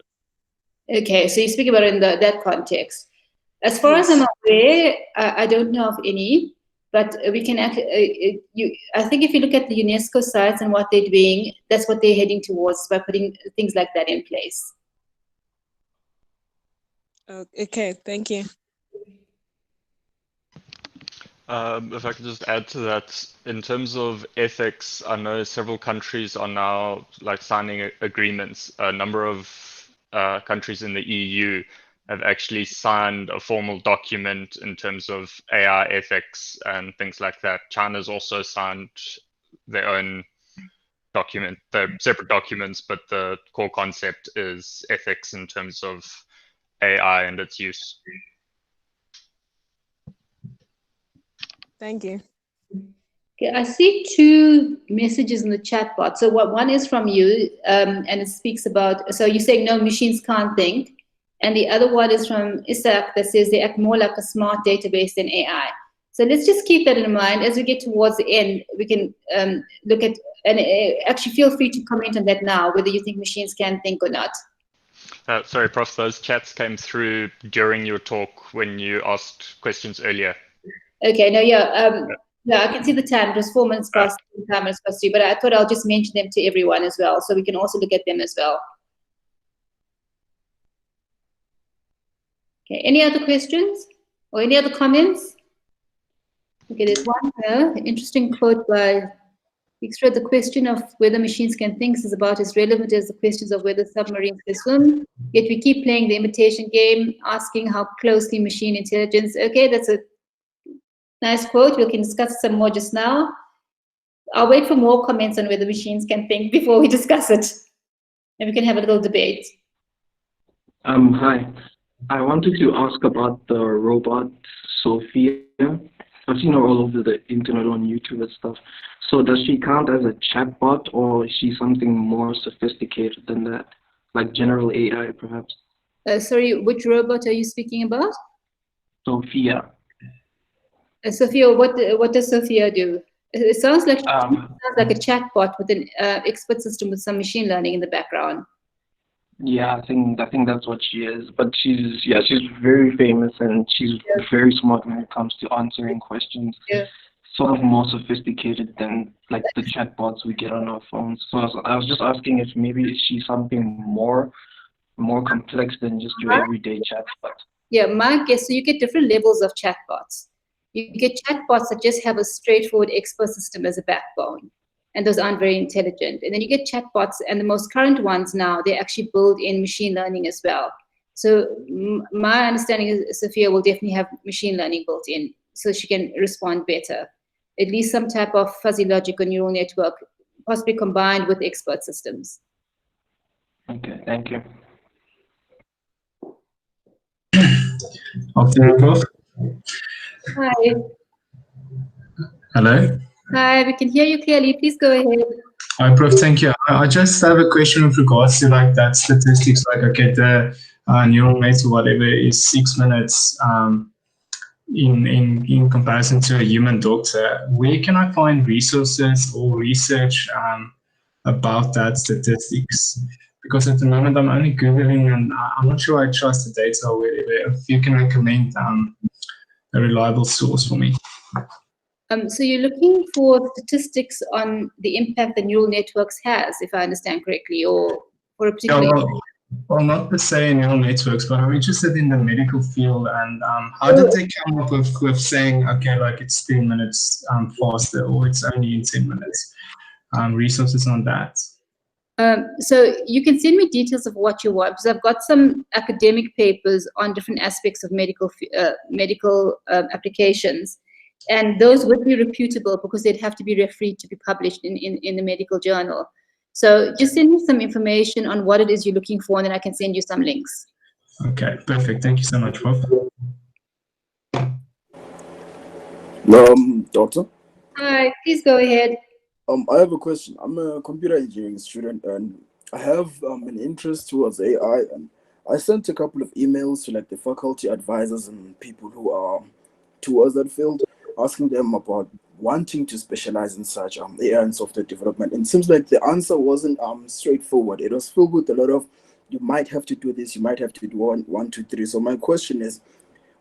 Okay, so you speak about it in that context. As far as I'm aware, I don't know of any, but we can actually, I think if you look at the UNESCO sites and what they're doing, that's what they're heading towards by putting things like that in place. Okay, thank you. If I could just add to that, in terms of ethics, I know several countries are now signing agreements. A number of countries in the EU have actually signed a formal document in terms of AI ethics and things like that. China's also signed their own document. They're separate documents, but the core concept is ethics in terms of AI and its use. Thank you. Okay, I see two messages in the chat box. So one is from you, and it speaks about, so you're saying no, machines can't think. And the other one is from Isaac that says they act more like a smart database than AI. So let's just keep that in mind. As we get towards the end, we can look at, and actually feel free to comment on that now, whether you think machines can think or not. Sorry, Prof, those chats came through during your talk when you asked questions earlier. Okay, no, yeah, I can see the time. It was 4 minutes past, 5 minutes past 3, but I thought I'll just mention them to everyone as well, so we can also look at them as well. Okay, any other questions or any other comments? Okay, there's one here, interesting quote by Dijkstra. The question of whether machines can think is about as relevant as the questions of whether submarines can swim. Yet we keep playing the imitation game, asking how closely machine intelligence. Okay, that's a nice quote. We can discuss some more just now. I'll wait for more comments on whether machines can think before we discuss it. And we can have a little debate. Hi. I wanted to ask about the robot Sophia. I've seen her all over the internet on YouTube and stuff. So does she count as a chatbot, or is she something more sophisticated than that? Like general AI, perhaps? Sorry, which robot are you speaking about? Sophia. Sophia, what does Sophia do? It sounds like a chatbot with an expert system with some machine learning in the background. Yeah, I think that's what she is. But she's very famous, and she's very smart when it comes to answering questions. Yeah. Sort of more sophisticated than like the chatbots we get on our phones. So I was just asking if maybe is she something more complex than just your everyday chatbot. Yeah, my guess. So you get different levels of chatbots. You get chatbots that just have a straightforward expert system as a backbone, and those aren't very intelligent. And then you get chatbots, and the most current ones now, they actually build in machine learning as well. So my understanding is Sophia will definitely have machine learning built in, so she can respond better. At least some type of fuzzy logic or neural network, possibly combined with expert systems. Okay, thank you. Afternoon, Prof. Hi. Hello. Hi, we can hear you clearly. Please go ahead. Hi, Prof. Thank you. I just have a question with regards to like that statistics. Like, okay, the neural net or whatever is 6 minutes in comparison to a human doctor. Where can I find resources or research about that statistics? Because at the moment I'm only Googling and I'm not sure I trust the data or whatever. If you can recommend a reliable source for me. So you're looking for statistics on the impact that neural networks has, if I understand correctly, or for a particular... Yeah, well, not per se neural networks, but I'm interested in the medical field. And how did they come up with saying, okay, like it's 10 minutes faster, or it's only in 10 minutes? Resources on that. So you can send me details of what you want, because I've got some academic papers on different aspects of medical applications. And those would be reputable because they'd have to be refereed to be published in the medical journal. So just send me some information on what it is you're looking for, and then I can send you some links. Okay, perfect. Thank you so much, Prof. Doctor? Hi, please go ahead. I have a question. I'm a computer engineering student, and I have an interest towards AI, and I sent a couple of emails to like the faculty advisors and people who are towards that field, asking them about wanting to specialize in such AI and software development. And it seems like the answer wasn't straightforward. It was filled with a lot of, you might have to do this, you might have to do one, two, three. So my question is,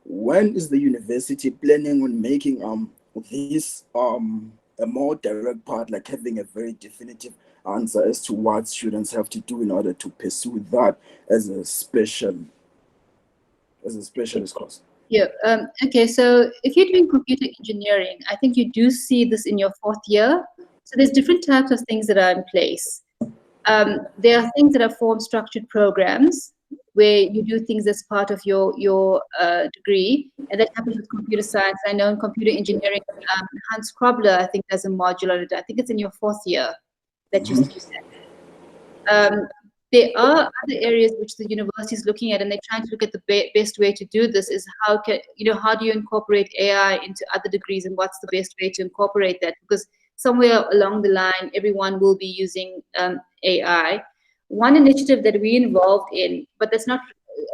when is the university planning on making this a more direct part, like having a very definitive answer as to what students have to do in order to pursue that as a specialist course? Yeah. Okay. So if you're doing computer engineering, I think you do see this in your 4th year. So there's different types of things that are in place. There are things that are form structured programs where you do things as part of your degree, and that happens with computer science. I know in computer engineering, Hans Krobler, I think, has a module on it. I think it's in your 4th year that you see that. There are other areas which the university is looking at, and they're trying to look at the best way to do this is how do you incorporate AI into other degrees, and what's the best way to incorporate that? Because somewhere along the line, everyone will be using AI. One initiative that we're involved in, but that's not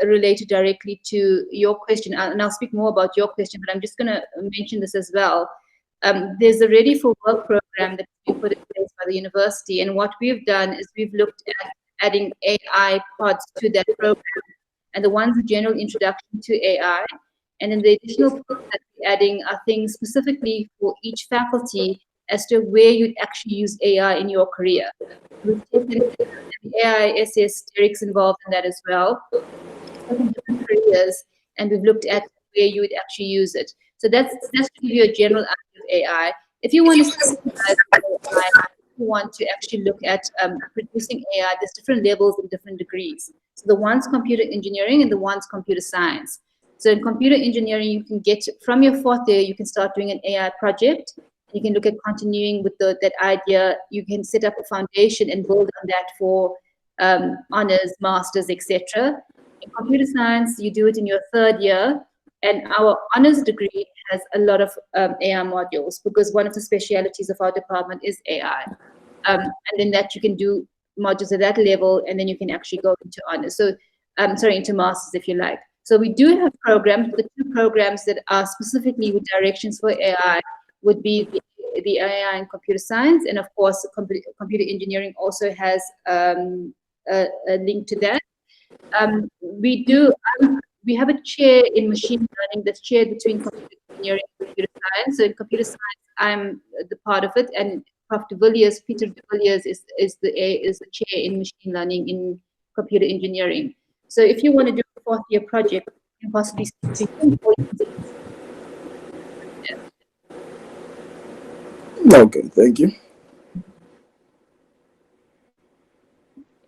related directly to your question, and I'll speak more about your question, but I'm just going to mention this as well. There's a Ready for Work program that's been put in place by the university, and what we've done is we've looked at adding AI pods to that program, and the one's a general introduction to AI, and then the additional pods that we're adding are things specifically for each faculty as to where you'd actually use AI in your career. We've taken the AISS, Derek's involved in that as well, in different careers, and we've looked at where you would actually use it. So that's to give you a general idea of AI. If you want to specialize AI, you want to actually look at producing AI, there's different levels and different degrees. So the one's computer engineering and the one's computer science. So in computer engineering, you can get, from your fourth year, you can start doing an AI project. You can look at continuing with that idea. You can set up a foundation and build on that for honors, masters, etc. In computer science, you do it in your third year, and our honors degree has a lot of AI modules because one of the specialities of our department is AI. And then that you can do modules at that level, and then you can actually go into honors. So, into masters if you like. So we do have programs. The two programs that are specifically with directions for AI would be the AI and computer science, and of course, computer engineering also has a link to that. We have a chair in machine learning that's chaired between computer engineering and computer science. So in computer science, I'm the part of it, and Prof. Peter de Villiers is the chair in machine learning in computer engineering. So if you want to do a fourth year project, you can possibly see Okay, thank you.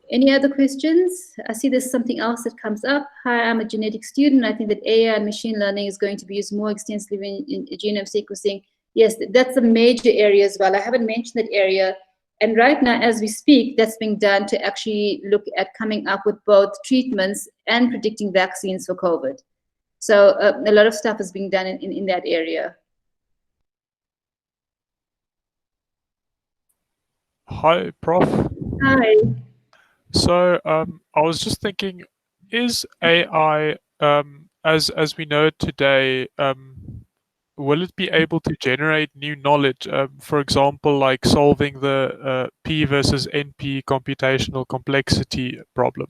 Any other questions? I see there's something else that comes up. Hi, I'm a genetic student. I think that AI and machine learning is going to be used more extensively in genome sequencing. Yes, that's a major area as well. I haven't mentioned that area. And right now, as we speak, that's being done to actually look at coming up with both treatments and predicting vaccines for COVID. So a lot of stuff is being done in that area. Hi, Prof. Hi. So I was just thinking, is AI, as we know it today, will it be able to generate new knowledge? For example, like solving the P versus NP computational complexity problem?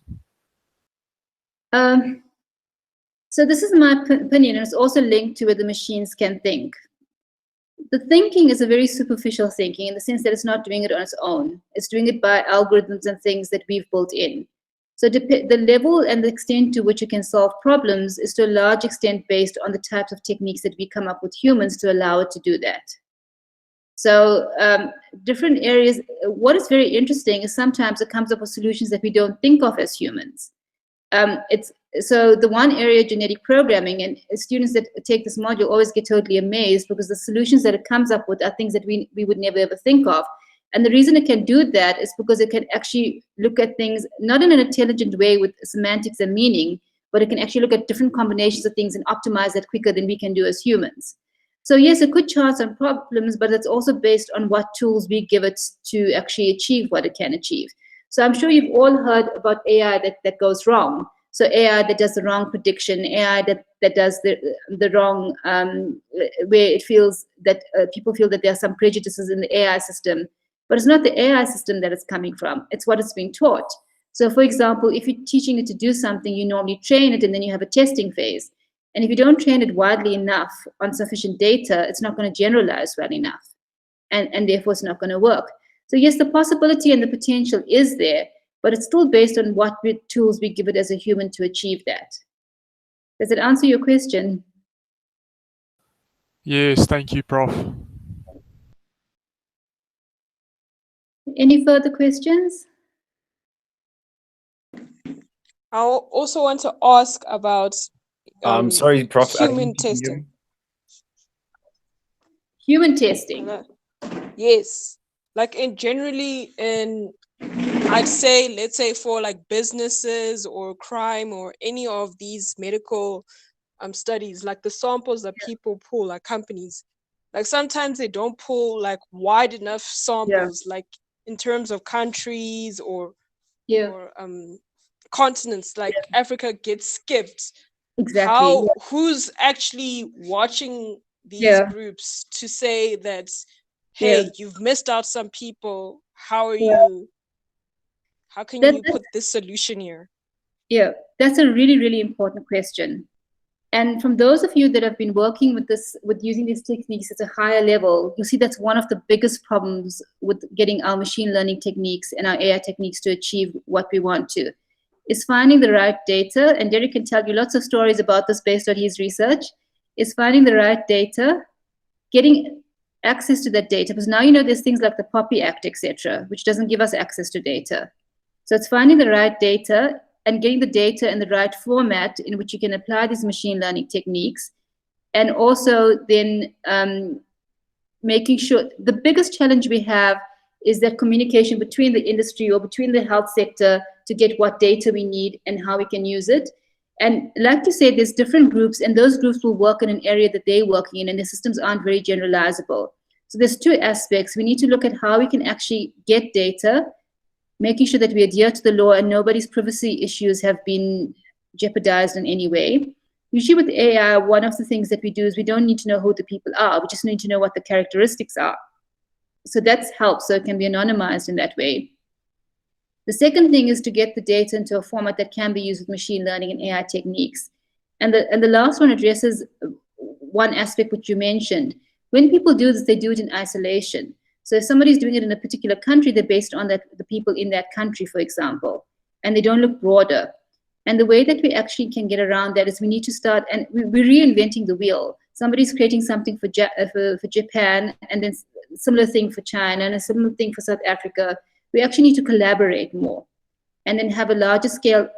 So this is my opinion, and it's also linked to where the machines can think. The thinking is a very superficial thinking in the sense that it's not doing it on its own. It's doing it by algorithms and things that we've built in. So the level and the extent to which it can solve problems is to a large extent based on the types of techniques that we come up with humans to allow it to do that. So different areas, what is very interesting is sometimes it comes up with solutions that we don't think of as humans. So the one area, genetic programming, and students that take this module always get totally amazed because the solutions that it comes up with are things that we would never ever think of. And the reason it can do that is because it can actually look at things not in an intelligent way with semantics and meaning, but it can actually look at different combinations of things and optimize that quicker than we can do as humans. So yes, it could chart some problems, but it's also based on what tools we give it to actually achieve what it can achieve. So I'm sure you've all heard about AI that goes wrong. So AI that does the wrong prediction, AI that does the wrong, where it feels that people feel that there are some prejudices in the AI system. But it's not the AI system that it's coming from. It's what it's being taught. So for example, if you're teaching it to do something, you normally train it and then you have a testing phase. And if you don't train it widely enough on sufficient data, it's not going to generalize well enough. And therefore it's not going to work. So yes, the possibility and the potential is there, but it's still based on what tools we give it as a human to achieve that. Does it answer your question? Yes, thank you, Prof. Any further questions? I also want to ask about sorry, Prof. human testing. Human testing. Yes, like generally I'd say, let's say for like businesses or crime or any of these medical studies, like the samples that people pull, like companies, like sometimes they don't pull like wide enough samples, like in terms of countries or continents like Africa get skipped, Exactly. who's actually watching these Yeah. groups to say that, Yeah. hey, you've missed out some people, how can you put this solution here? Yeah, that's a really, really important question. And from those of you that have been working with using these techniques at a higher level, you'll see that's one of the biggest problems with getting our machine learning techniques and our AI techniques to achieve what we want to, is finding the right data. And Derek can tell you lots of stories about this based on his research, is finding the right data, getting access to that data, because now there's things like the POPI Act, etc., which doesn't give us access to data. So it's finding the right data and getting the data in the right format in which you can apply these machine learning techniques. And also then making sure, the biggest challenge we have is that communication between the industry or between the health sector to get what data we need and how we can use it. And like you said, there's different groups, and those groups will work in an area that they're working in, and the systems aren't very generalizable. So there's two aspects. We need to look at how we can actually get data, making sure that we adhere to the law and nobody's privacy issues have been jeopardized in any way. Usually with AI, one of the things that we do is we don't need to know who the people are. We just need to know what the characteristics are. So that's helps, so it can be anonymized in that way. The second thing is to get the data into a format that can be used with machine learning and AI techniques. And the last one addresses one aspect which you mentioned. When people do this, they do it in isolation. So if somebody's doing it in a particular country, they're based on the people in that country, for example, and they don't look broader. And the way that we actually can get around that is we need to start, and we're reinventing the wheel. Somebody's creating something for Japan, and then similar thing for China, and a similar thing for South Africa. We actually need to collaborate more and then have a larger scale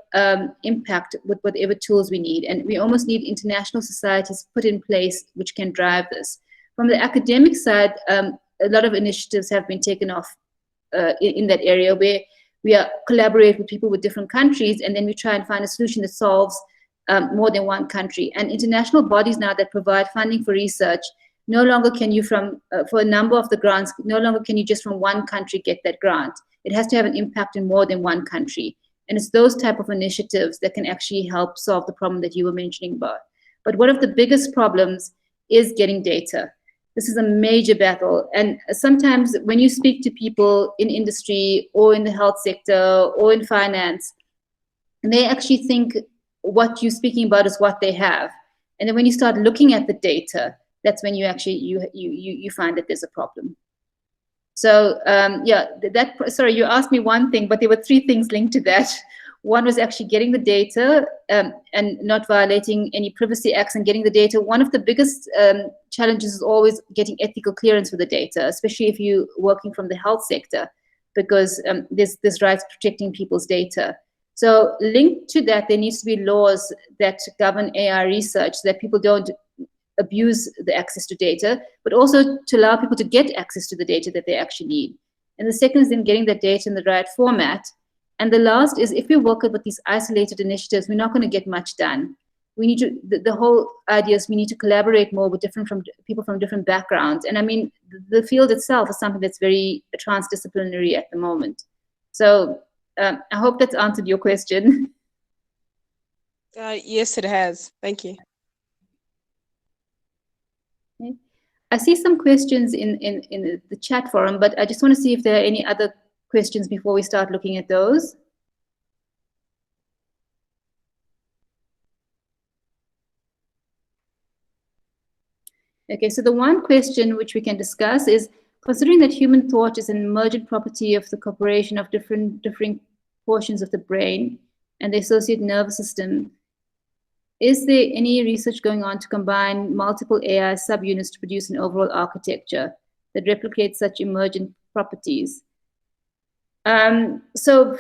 impact with whatever tools we need. And we almost need international societies put in place which can drive this. From the academic side, a lot of initiatives have been taken off in that area where we collaborate with people with different countries, and then we try and find a solution that solves more than one country. And international bodies now that provide funding for research, no longer can you for a number of the grants, no longer can you just from one country get that grant. It has to have an impact in more than one country. And it's those type of initiatives that can actually help solve the problem that you were mentioning about. But one of the biggest problems is getting data. This is a major battle. And sometimes when you speak to people in industry or in the health sector or in finance, and they actually think what you're speaking about is what they have. And then when you start looking at the data, that's when you actually you find that there's a problem. So sorry, you asked me one thing, but there were three things linked to that. One was actually getting the data and not violating any privacy acts and getting the data. One of the biggest challenges is always getting ethical clearance for the data, especially if you're working from the health sector, because there's rights protecting people's data. So linked to that, there needs to be laws that govern AI research so that people don't abuse the access to data, but also to allow people to get access to the data that they actually need. And the second is then getting that data in the right format. And the last is if we work with these isolated initiatives, we're not going to get much done. We need to, the whole idea is we need to collaborate more with people from different backgrounds. And I mean, the field itself is something that's very transdisciplinary at the moment. So I hope that's answered your question. Yes, it has. Thank you. Okay. I see some questions in the chat forum, but I just want to see if there are any other questions before we start looking at those. Okay, so the one question which we can discuss is, considering that human thought is an emergent property of the cooperation of different portions of the brain and the associated nervous system, is there any research going on to combine multiple AI subunits to produce an overall architecture that replicates such emergent properties? So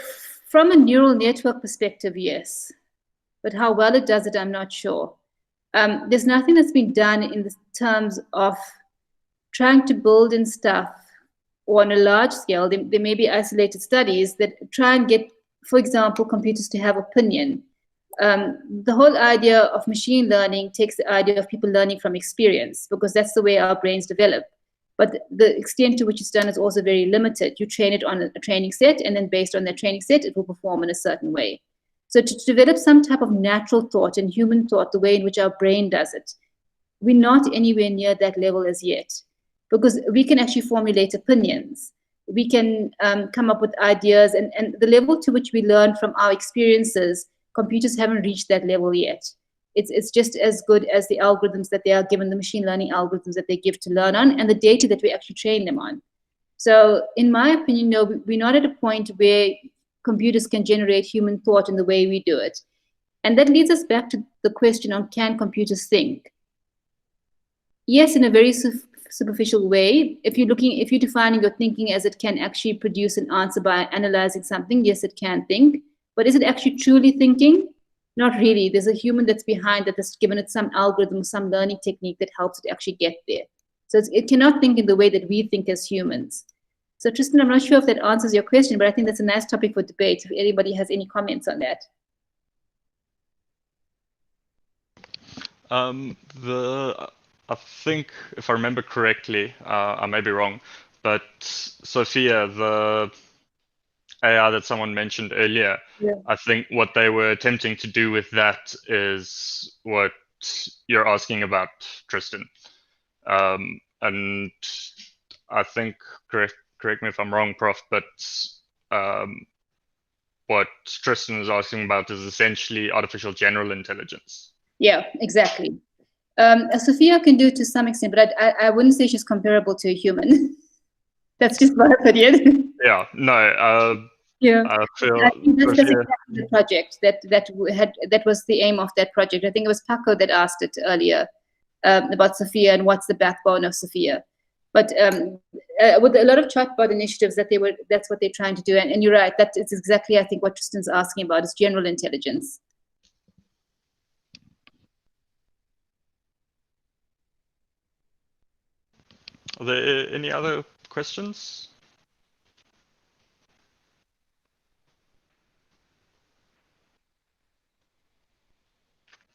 from a neural network perspective, yes, but how well it does it, I'm not sure. There's nothing that's been done in the terms of trying to build in stuff or on a large scale. There may be isolated studies that try and get, for example, computers to have opinion. The whole idea of machine learning takes the idea of people learning from experience, because that's the way our brains develop. But the extent to which it's done is also very limited. You train it on a training set, and then based on that training set, it will perform in a certain way. So to develop some type of natural thought and human thought, the way in which our brain does it, we're not anywhere near that level as yet, because we can actually formulate opinions. We can come up with ideas, and the level to which we learn from our experiences, computers haven't reached that level yet. It's just as good as the algorithms that they are given, the machine learning algorithms that they give to learn on, and the data that we actually train them on. So in my opinion, no, we're not at a point where computers can generate human thought in the way we do it. And that leads us back to the question on, can computers think? Yes, in a very superficial way. If you're defining your thinking as it can actually produce an answer by analyzing something, yes, it can think. But is it actually truly thinking? Not really. There's a human that's behind that has given it some algorithm, some learning technique that helps it actually get there. So it cannot think in the way that we think as humans. So Tristan, I'm not sure if that answers your question, but I think that's a nice topic for debate, if anybody has any comments on that. I think, if I remember correctly, I may be wrong, but Sophia, the AI that someone mentioned earlier, yeah. I think what they were attempting to do with that is what you're asking about, Tristan. And I think, correct me if I'm wrong, Prof, but what Tristan is asking about is essentially artificial general intelligence. Yeah, exactly. Sophia can do it to some extent, but I wouldn't say she's comparable to a human. That's just my opinion. Yeah, no. Yeah, I feel I think that's Sophia, exactly the project that was the aim of that project. I think it was Paco that asked it earlier about Sophia and what's the backbone of Sophia. But with a lot of chatbot initiatives that's what they're trying to do. And you're right, that is exactly, I think, what Tristan's asking about is general intelligence. are there any other questions?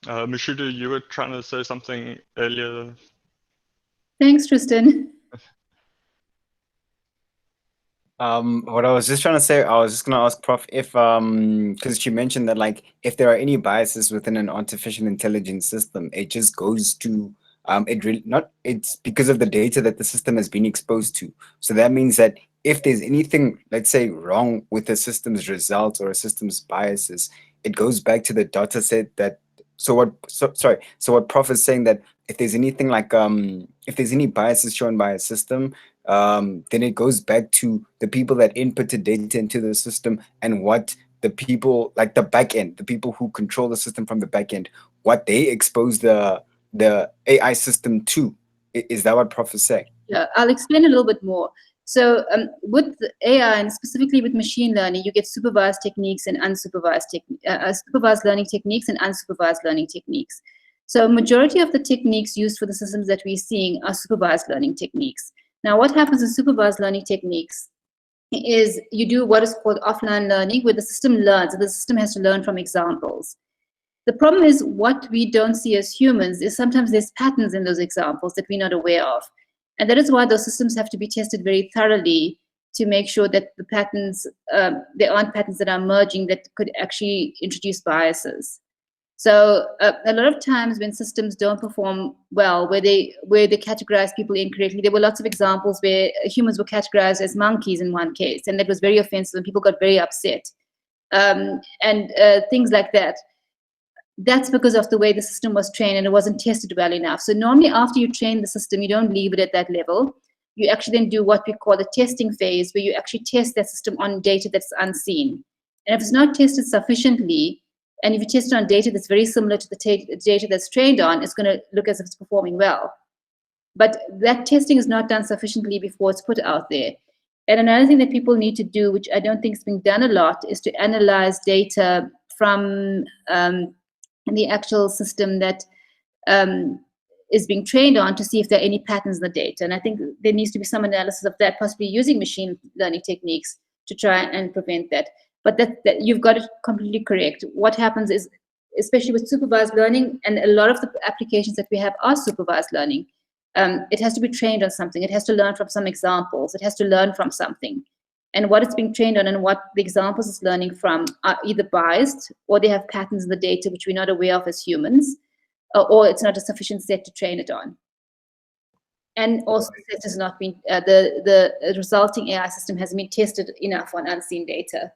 Mishuda, you were trying to say something earlier. Thanks, Tristan. What I was just trying to say, I was just gonna ask Prof if because she mentioned that like if there are any biases within an artificial intelligence system, it just goes to it's because of the data that the system has been exposed to. So that means that if there's anything, let's say, wrong with the system's results or a system's biases, it goes back to the data set that so what Prof is saying, that if there's anything like if there's any biases shown by a system, then it goes back to the people that inputted data into the system and what the people, like the back end, the people who control the system from the back end, what they expose the AI system to. Is that what Prof is saying? Yeah, I'll explain a little bit more. So with AI and specifically with machine learning, you get supervised techniques and unsupervised supervised learning techniques and unsupervised learning techniques. So majority of the techniques used for the systems that we're seeing are supervised learning techniques. Now, what happens in supervised learning techniques is you do what is called offline learning, where the system learns, and the system has to learn from examples. The problem is what we don't see as humans is sometimes there's patterns in those examples that we're not aware of. And that is why those systems have to be tested very thoroughly to make sure that the patterns, there aren't patterns that are emerging that could actually introduce biases. So a lot of times when systems don't perform well, where they categorize people incorrectly, there were lots of examples where humans were categorized as monkeys in one case, and that was very offensive and people got very upset. And things like that. That's because of the way the system was trained and it wasn't tested well enough. So normally after you train the system, you don't leave it at that level. You actually then do what we call the testing phase, where you actually test that system on data that's unseen. And if it's not tested sufficiently, and if you test it on data that's very similar to the data that's trained on, it's going to look as if it's performing well. But that testing is not done sufficiently before it's put out there. And another thing that people need to do, which I don't think is being done a lot, is to analyze data from the actual system that is being trained on to see if there are any patterns in the data. And I think there needs to be some analysis of that, possibly using machine learning techniques to try and prevent that. But that you've got it completely correct. What happens is, especially with supervised learning, and a lot of the applications that we have are supervised learning, it has to be trained on something. It has to learn from some examples. It has to learn from something. and what it's being trained on and what the examples it's learning from are either biased, or they have patterns in the data which we're not aware of as humans, or it's not a sufficient set to train it on. And also, the set has not been, the resulting AI system hasn't been tested enough on unseen data.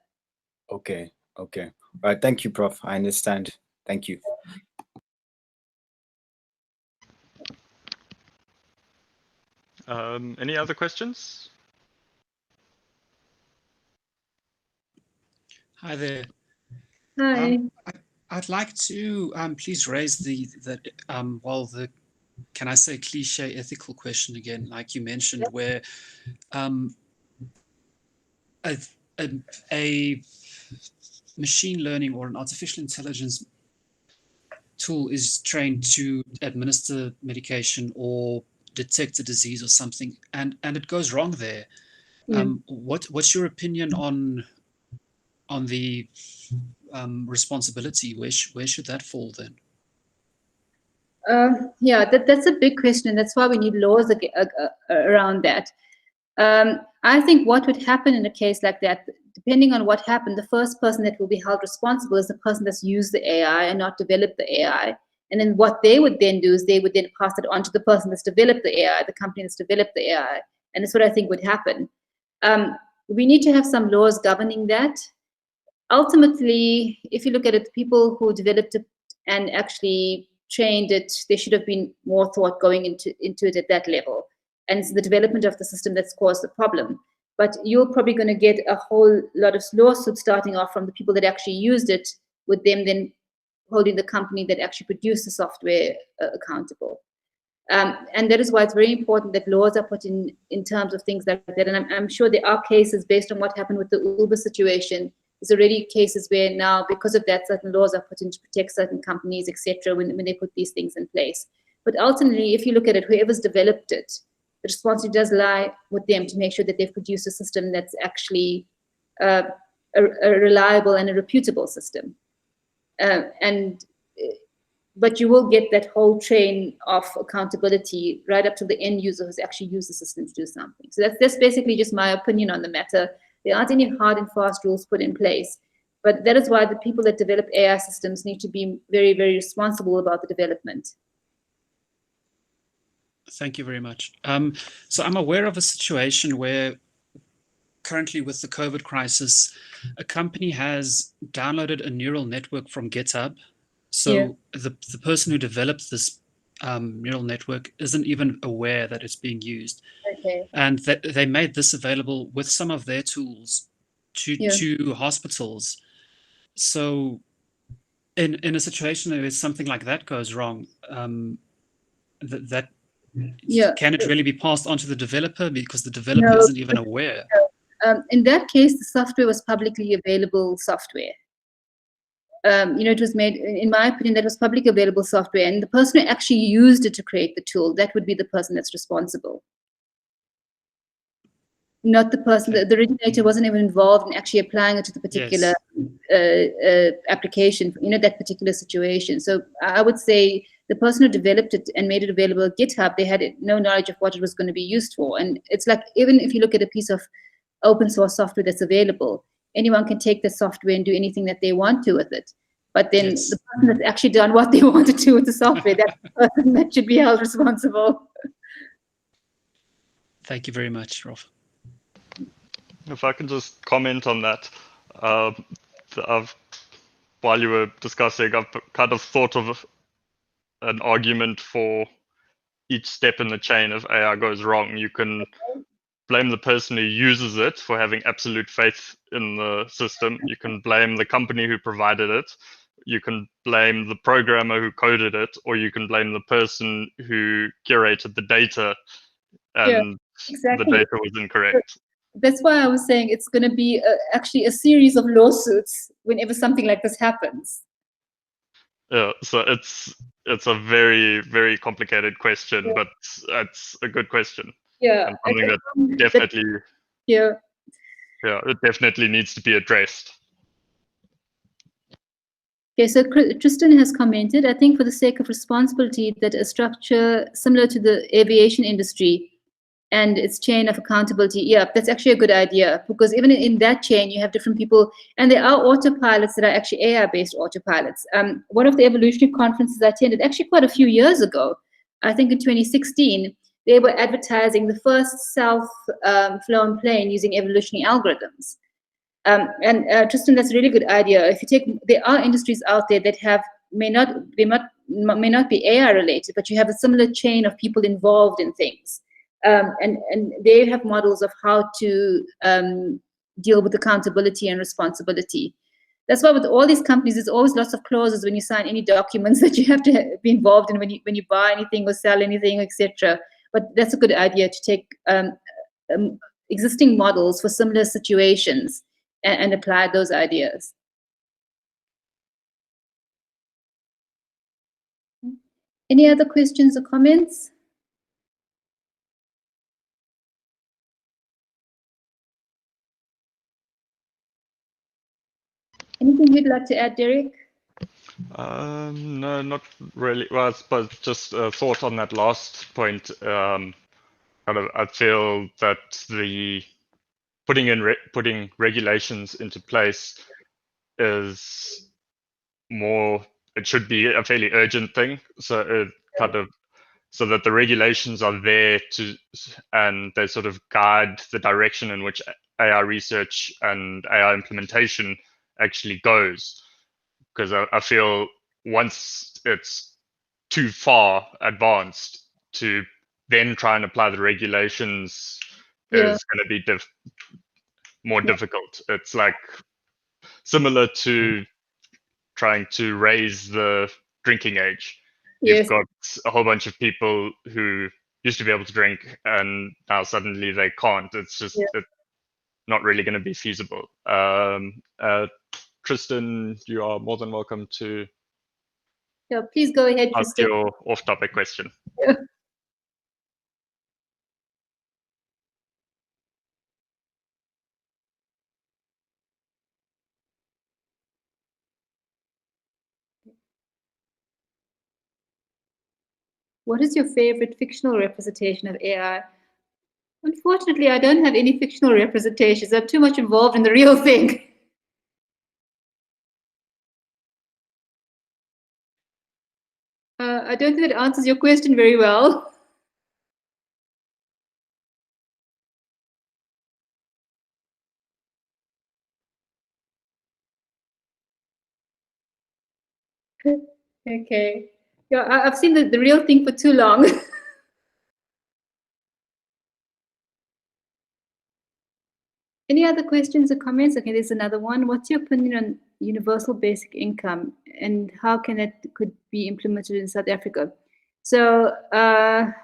Okay. Okay. All right. Thank you, Prof. I understand. Thank you. Any other questions? Hi there. Hi. I'd like to please raise can I say cliche ethical question again, like you mentioned, where a machine learning or an artificial intelligence tool is trained to administer medication or detect a disease or something, and it goes wrong there. What's your opinion on the responsibility? Where should that fall then? Yeah, that's a big question, and that's why we need laws around that. I think what would happen in a case like that, depending on what happened, the first person that will be held responsible is the person that's used the AI and not developed the AI. And then what they would then do is they would then pass it on to the person that's developed the AI, the company that's developed the AI. And that's what I think would happen. We need to have some laws governing that. Ultimately, if you look at it, the people who developed it and actually trained it, there should have been more thought going into it at that level. And it's the development of the system that's caused the problem. But you're probably going to get a whole lot of lawsuits starting off from the people that actually used it, with them then holding the company that actually produced the software accountable. And that is why it's very important that laws are put in terms of things like that. And I'm sure there are cases based on what happened with the Uber situation. There's already cases where now, because of that, certain laws are put in to protect certain companies, etc., when they put these things in place. But ultimately, if you look at it, whoever's developed it, the responsibility does lie with them to make sure that they've produced a system that's actually a reliable and a reputable system. But you will get that whole chain of accountability right up to the end user who's actually used the system to do something. So that's basically just my opinion on the matter. There aren't any hard and fast rules put in place, but that is why the people that develop AI systems need to be very, very responsible about the development. Thank you very much. So I'm aware of a situation where currently with the COVID crisis, a company has downloaded a neural network from GitHub. So the person who developed this neural network isn't even aware that it's being used. Okay. And that they made this available with some of their tools to hospitals. So in a situation where something like that goes wrong, can it really be passed on to the developer, because the developer isn't even aware? In that case, the software was publicly available software. It was made, in my opinion, that was publicly available software, and the person who actually used it to create the tool, that would be the person that's responsible. Not the person, the originator wasn't even involved in actually applying it to the particular application, that particular situation. So I would say the person who developed it and made it available at GitHub, they had no knowledge of what it was going to be used for. And it's like, even if you look at a piece of open source software that's available, anyone can take the software and do anything that they want to with it. But then the person that's actually done what they want to do with the software, that's the person that should be held responsible. Thank you very much, Prof. If I can just comment on that, while you were discussing, I've kind of thought of an argument for each step in the chain. If AI goes wrong, you can blame the person who uses it for having absolute faith in the system. You can blame the company who provided it. You can blame the programmer who coded it, or you can blame the person who curated the data and the data was incorrect. That's why I was saying it's going to be actually a series of lawsuits whenever something like this happens. Yeah, so it's a very, very complicated question, but it's a good question. Yeah, and something that definitely, it definitely needs to be addressed. Okay, so Tristan has commented, I think for the sake of responsibility, that a structure similar to the aviation industry and its chain of accountability. Yeah, that's actually a good idea, because even in that chain, you have different people, and there are autopilots that are actually AI-based autopilots. One of the evolutionary conferences I attended, actually quite a few years ago, I think in 2016, they were advertising the first self-flown plane using evolutionary algorithms. Tristan, that's a really good idea. If you take, there are industries out there that may not be AI related, but you have a similar chain of people involved in things, and they have models of how to deal with accountability and responsibility. That's why with all these companies, there's always lots of clauses when you sign any documents that you have to be involved in when you buy anything or sell anything, etc. But that's a good idea to take existing models for similar situations and apply those ideas. Any other questions or comments? Anything you'd like to add, Derek? No, not really. Well, but just a thought on that last point. I feel that the putting regulations into place is more. It should be a fairly urgent thing. So so that the regulations are there and they sort of guide the direction in which AI research and AI implementation actually goes. Because I feel once it's too far advanced to then try and apply the regulations is going to be more difficult. It's like similar to trying to raise the drinking age. Yes. You've got a whole bunch of people who used to be able to drink and now suddenly they can't. It's just it's not really going to be feasible. Tristan, you are more than welcome to please go ahead, ask Tristan. your off-topic question. What is your favorite fictional representation of AI? Unfortunately, I don't have any fictional representations. I'm too much involved in the real thing. I don't think that answers your question very well. Okay. Yeah, I've seen the real thing for too long. Any other questions or comments? Okay, there's another one. What's your opinion on universal basic income and how can it could be implemented in South Africa? So, are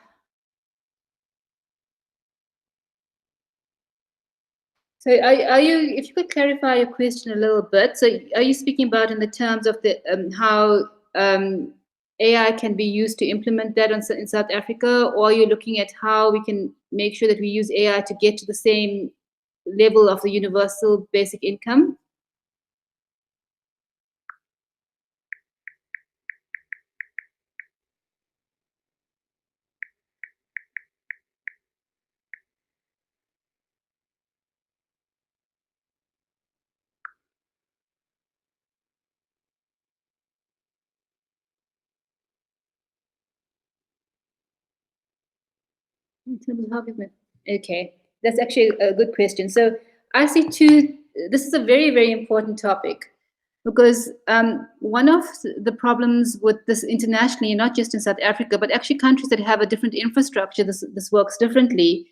you, if you could clarify your question a little bit, so are you speaking about in the terms of the how AI can be used to implement that in South Africa, or are you looking at how we can make sure that we use AI to get to the same level of the universal basic income? In terms of how people, okay, that's actually a good question. So I see this is a very, very important topic because one of the problems with this internationally, not just in South Africa, but actually countries that have a different infrastructure, this works differently,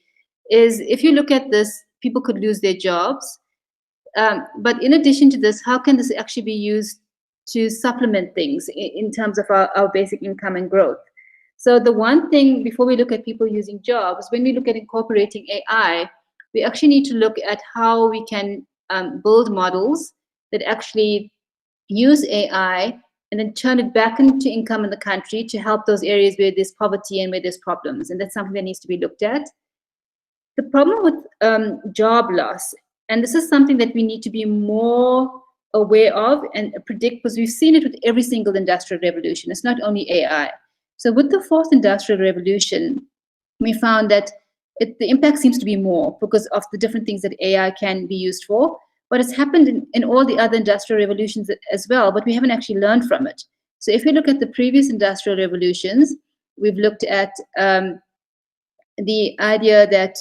is if you look at this, people could lose their jobs. But in addition to this, how can this actually be used to supplement things in terms of our basic income and growth? So the one thing, before we look at people using jobs, when we look at incorporating AI, we actually need to look at how we can build models that actually use AI and then turn it back into income in the country to help those areas where there's poverty and where there's problems. And that's something that needs to be looked at. The problem with job loss, and this is something that we need to be more aware of and predict, because we've seen it with every single industrial revolution. It's not only AI. So with the fourth industrial revolution, we found that the impact seems to be more because of the different things that AI can be used for. But it's happened in all the other industrial revolutions as well, but we haven't actually learned from it. So if we look at the previous industrial revolutions, we've looked at the idea that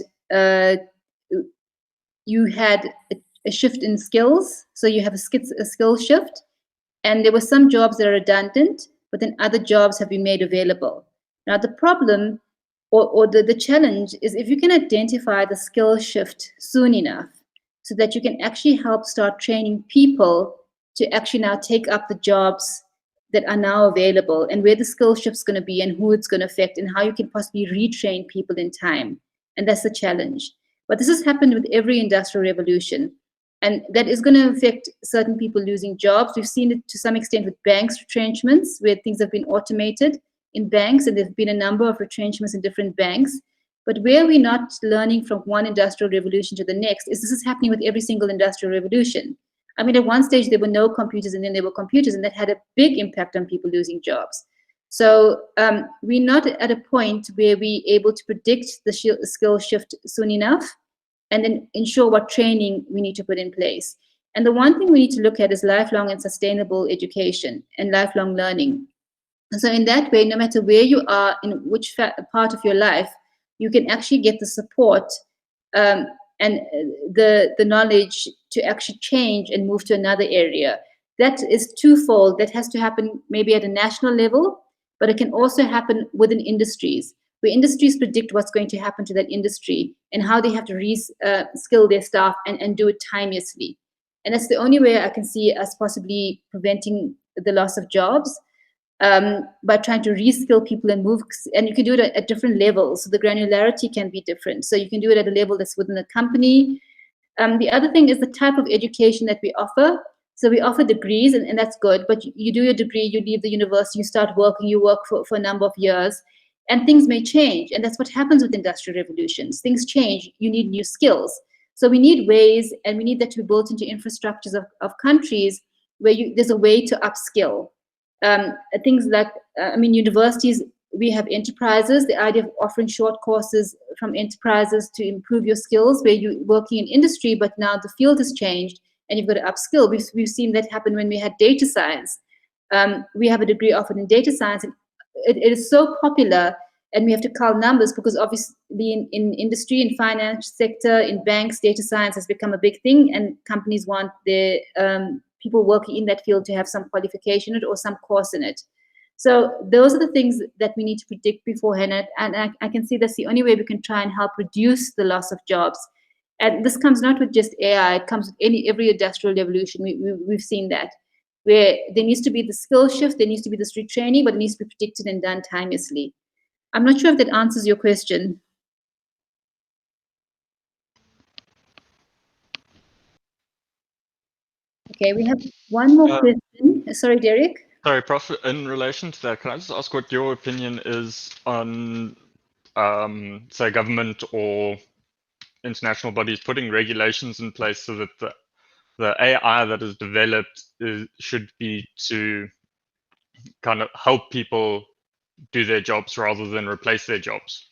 you had a shift in skills. So you have a skill shift, and there were some jobs that are redundant, but then other jobs have been made available. Now the problem or the challenge is if you can identify the skill shift soon enough so that you can actually help start training people to actually now take up the jobs that are now available and where the skill shift's going to be and who it's going to affect and how you can possibly retrain people in time. And that's the challenge. But this has happened with every industrial revolution. And that is going to affect certain people losing jobs. We've seen it to some extent with banks retrenchments, where things have been automated in banks, and there have been a number of retrenchments in different banks. But where we're not learning from one industrial revolution to the next is this is happening with every single industrial revolution. I mean, at one stage there were no computers, and then there were computers, and that had a big impact on people losing jobs. So we're not at a point where we're able to predict the skill shift soon enough and then ensure what training we need to put in place. And the one thing we need to look at is lifelong and sustainable education and lifelong learning. So in that way, no matter where you are, in which part of your life, you can actually get the support and the knowledge to actually change and move to another area. That is twofold. That has to happen maybe at a national level, but it can also happen within industries, where industries predict what's going to happen to that industry and how they have to skill their staff and do it timeously. And that's the only way I can see us possibly preventing the loss of jobs, by trying to reskill people and move. And you can do it at different levels. So the granularity can be different. So you can do it at a level that's within a company. The other thing is the type of education that we offer. So we offer degrees, and that's good. But you do your degree, you leave the university, you start working, you work for a number of years. And things may change. And that's what happens with industrial revolutions. Things change. You need new skills. So we need ways, and we need that to be built into infrastructures of countries where there's a way to upskill. Things like, universities, we have enterprises, the idea of offering short courses from enterprises to improve your skills, where you're working in industry, but now the field has changed and you've got to upskill. We've seen that happen when we had data science. We have a degree offered in data science, and it is so popular, and we have to call numbers because obviously in industry, in finance sector, in banks, data science has become a big thing, and companies want their people working in that field to have some qualification in it or some course in it. So those are the things that we need to predict beforehand, and I can see that's the only way we can try and help reduce the loss of jobs. And this comes not with just AI, it comes with every industrial revolution. We've seen that, where there needs to be the skill shift, there needs to be the street training, but it needs to be predicted and done timelessly. I'm not sure if that answers your question. Okay, we have one more question. Sorry, Derek. Sorry, Prof. In relation to that, can I just ask what your opinion is on, say, government or international bodies putting regulations in place so that the AI that is developed should be to kind of help people do their jobs rather than replace their jobs?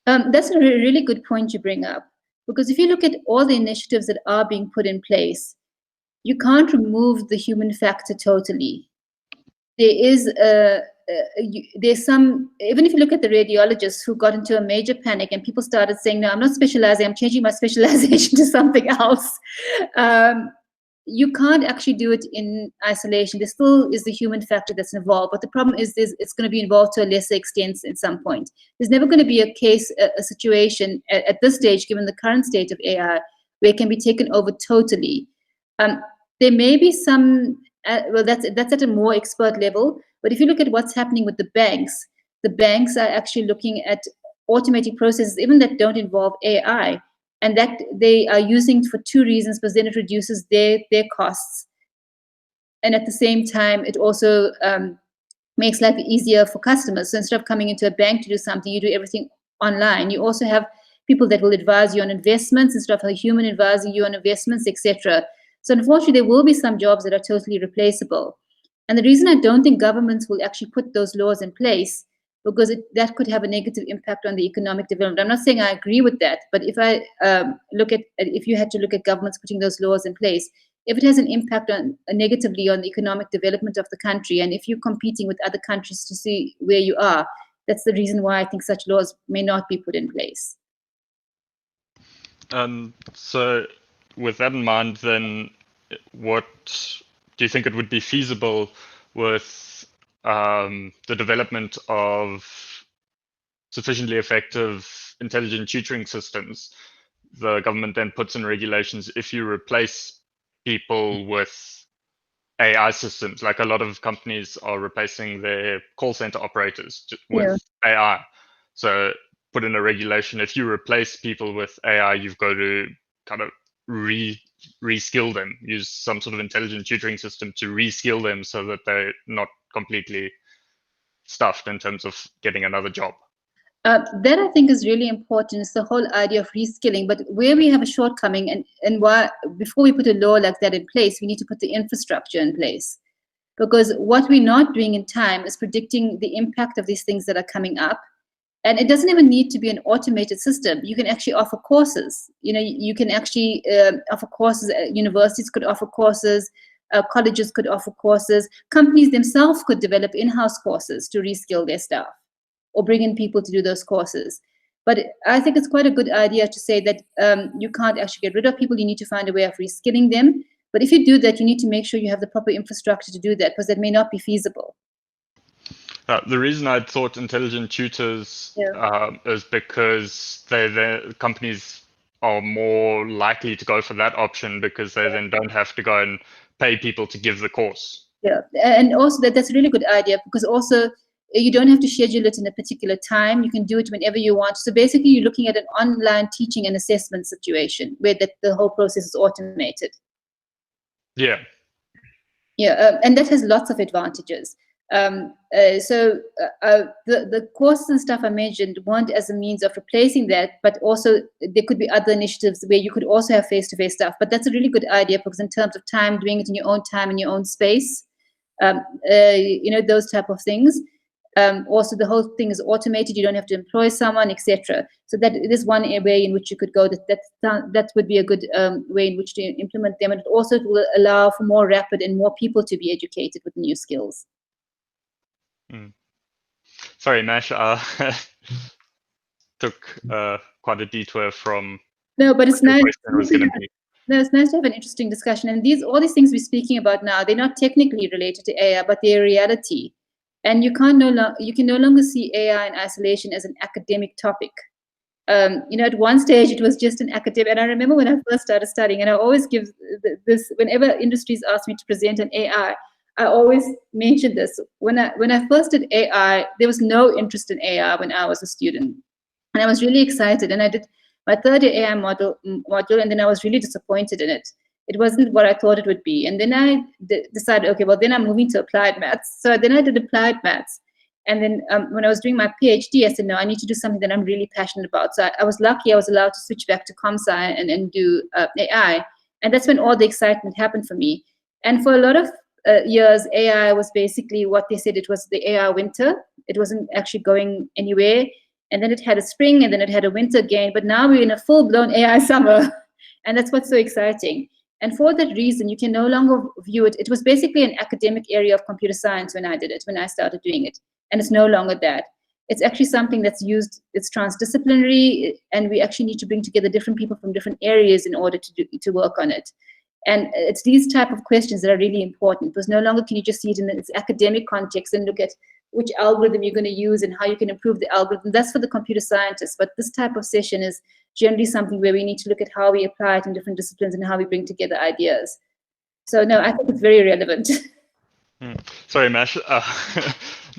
That's a really good point you bring up, because if you look at all the initiatives that are being put in place, you can't remove the human factor totally. There is there's some, even if you look at the radiologists who got into a major panic and people started saying, no, I'm not specializing, I'm changing my specialization to something else. You can't actually do it in isolation. There still is the human factor that's involved, but the problem is it's going to be involved to a lesser extent at some point. There's never going to be a situation at this stage, given the current state of AI, where it can be taken over totally. There may be some, well, that's at a more expert level, but if you look at what's happening with the banks are actually looking at automating processes, even that don't involve AI, and that they are using for two reasons, because then it reduces their costs. And at the same time, it also makes life easier for customers. So instead of coming into a bank to do something, you do everything online. You also have people that will advise you on investments instead of a human advising you on investments, etc. So unfortunately, there will be some jobs that are totally replaceable. And the reason I don't think governments will actually put those laws in place, because that could have a negative impact on the economic development. I'm not saying I agree with that, but if I if you had to look at governments putting those laws in place, if it has an impact on negatively on the economic development of the country, and if you're competing with other countries to see where you are, that's the reason why I think such laws may not be put in place. So with that in mind, then what do you think it would be feasible with the development of sufficiently effective intelligent tutoring systems? The government then puts in regulations if you replace people with AI systems, like a lot of companies are replacing their call center operators with AI. So put in a regulation, if you replace people with AI, you've got to kind of reskill them, use some sort of intelligent tutoring system to reskill them so that they're not completely stuffed in terms of getting another job. That I think is really important. It's the whole idea of reskilling. But where we have a shortcoming, and why before we put a law like that in place, we need to put the infrastructure in place. Because what we're not doing in time is predicting the impact of these things that are coming up. And it doesn't even need to be an automated system. You can actually offer courses. You can actually offer courses. Universities could offer courses. Colleges could offer courses. Companies themselves could develop in-house courses to reskill their staff, or bring in people to do those courses. But I think it's quite a good idea to say that you can't actually get rid of people. You need to find a way of reskilling them. But if you do that, you need to make sure you have the proper infrastructure to do that, because that may not be feasible. The reason I thought intelligent tutors is because the companies are more likely to go for that option, because they then don't have to go and pay people to give the course. Yeah, and also that's a really good idea, because also you don't have to schedule it in a particular time. You can do it whenever you want. So basically, you're looking at an online teaching and assessment situation where the whole process is automated. Yeah. Yeah, and that has lots of advantages. So the courses and stuff I mentioned weren't as a means of replacing that, but also there could be other initiatives where you could also have face-to-face stuff. But that's a really good idea, because in terms of time, doing it in your own time, in your own space, those type of things. Also, the whole thing is automated. You don't have to employ someone, etc. So that it is one way in which you could go. That would be a good way in which to implement them. And it also will allow for more rapid and more people to be educated with new skills. Sorry, Nash, took quite a detour from. No, but it's nice. No, it's nice to have an interesting discussion. And all these things we're speaking about now, they're not technically related to AI, but they're reality. And you can no longer see AI in isolation as an academic topic. At one stage it was just an academic. And I remember when I first started studying, and I always give this whenever industries ask me to present an AI, I always mention this. When I first did AI, there was no interest in AI when I was a student, and I was really excited. And I did my third year AI module, and then I was really disappointed in it. It wasn't what I thought it would be. And then I decided, okay, well, then I'm moving to applied maths. So then I did applied maths. And then when I was doing my PhD, I said, no, I need to do something that I'm really passionate about. So I was lucky I was allowed to switch back to comp-sci and do AI. And that's when all the excitement happened for me. And for a lot of years, AI was basically what they said it was, the AI winter. It wasn't actually going anywhere. And then it had a spring, and then it had a winter again. But now we're in a full-blown AI summer. And that's what's so exciting. And for that reason, you can no longer view it. It was basically an academic area of computer science when I did it, when I started doing it. And it's no longer that. It's actually something that's used, it's transdisciplinary, and we actually need to bring together different people from different areas in order to work on it. And it's these type of questions that are really important, because no longer can you just see it in its academic context and look at which algorithm you're going to use and how you can improve the algorithm. That's for the computer scientists. But this type of session is generally something where we need to look at how we apply it in different disciplines and how we bring together ideas. So no, I think it's very relevant. Sorry, Mash,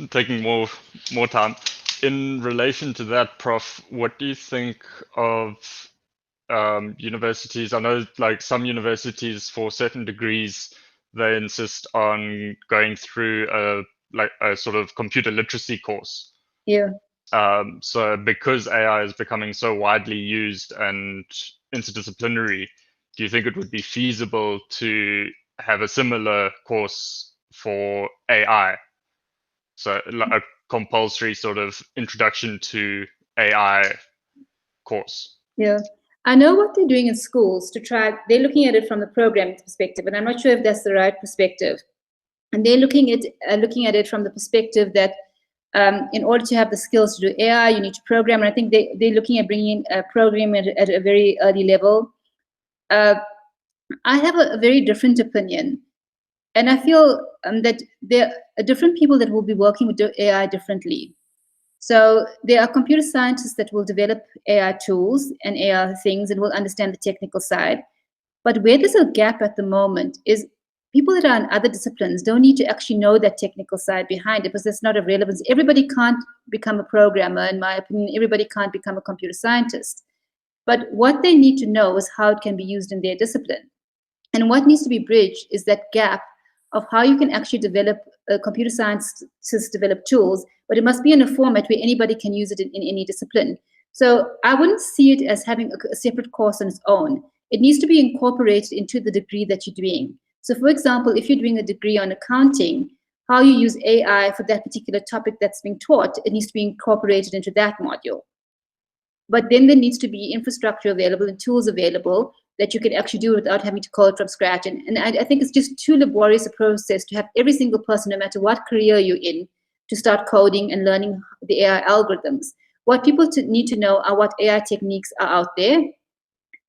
taking more time. In relation to that, Prof, what do you think of universities? I know, like, some universities for certain degrees, they insist on going through a sort of computer literacy course. Yeah. So because AI is becoming so widely used and interdisciplinary, do you think it would be feasible to have a similar course for AI? So like a compulsory sort of introduction to AI course. Yeah. I know what they're doing in schools to try, they're looking at it from the programming perspective, and I'm not sure if that's the right perspective. And they're looking at it from the perspective that in order to have the skills to do AI, you need to program. And I think they're looking at bringing a program at a very early level. I have a very different opinion. And I feel that there are different people that will be working with AI differently. So there are computer scientists that will develop AI tools and AI things and will understand the technical side. But where there's a gap at the moment is people that are in other disciplines don't need to actually know that technical side behind it, because that's not of relevance. Everybody can't become a programmer, in my opinion. Everybody can't become a computer scientist. But what they need to know is how it can be used in their discipline. And what needs to be bridged is that gap of how you can actually develop computer scientists develop tools, but it must be in a format where anybody can use it in any discipline. So I wouldn't see it as having a separate course on its own. It needs to be incorporated into the degree that you're doing. So for example, if you're doing a degree on accounting, how you use AI for that particular topic that's being taught, it needs to be incorporated into that module. But then there needs to be infrastructure available and tools available that you can actually do without having to code from scratch. And I think it's just too laborious a process to have every single person, no matter what career you're in, to start coding and learning the AI algorithms. What people need to know are what AI techniques are out there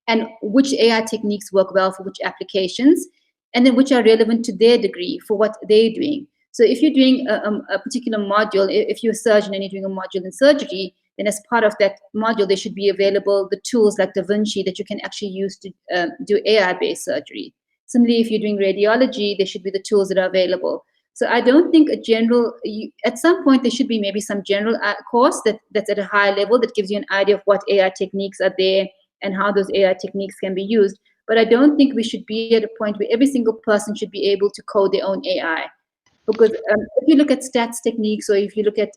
and which AI techniques work well for which applications, and then which are relevant to their degree for what they're doing. So if you're doing a particular module, if you're a surgeon and you're doing a module in surgery, then as part of that module, there should be available the tools like Da Vinci that you can actually use to do AI-based surgery. Similarly, if you're doing radiology, there should be the tools that are available. So I don't think at some point there should be maybe some general course that's at a high level that gives you an idea of what AI techniques are there and how those AI techniques can be used. But I don't think we should be at a point where every single person should be able to code their own AI. Because if you look at stats techniques, or if you look at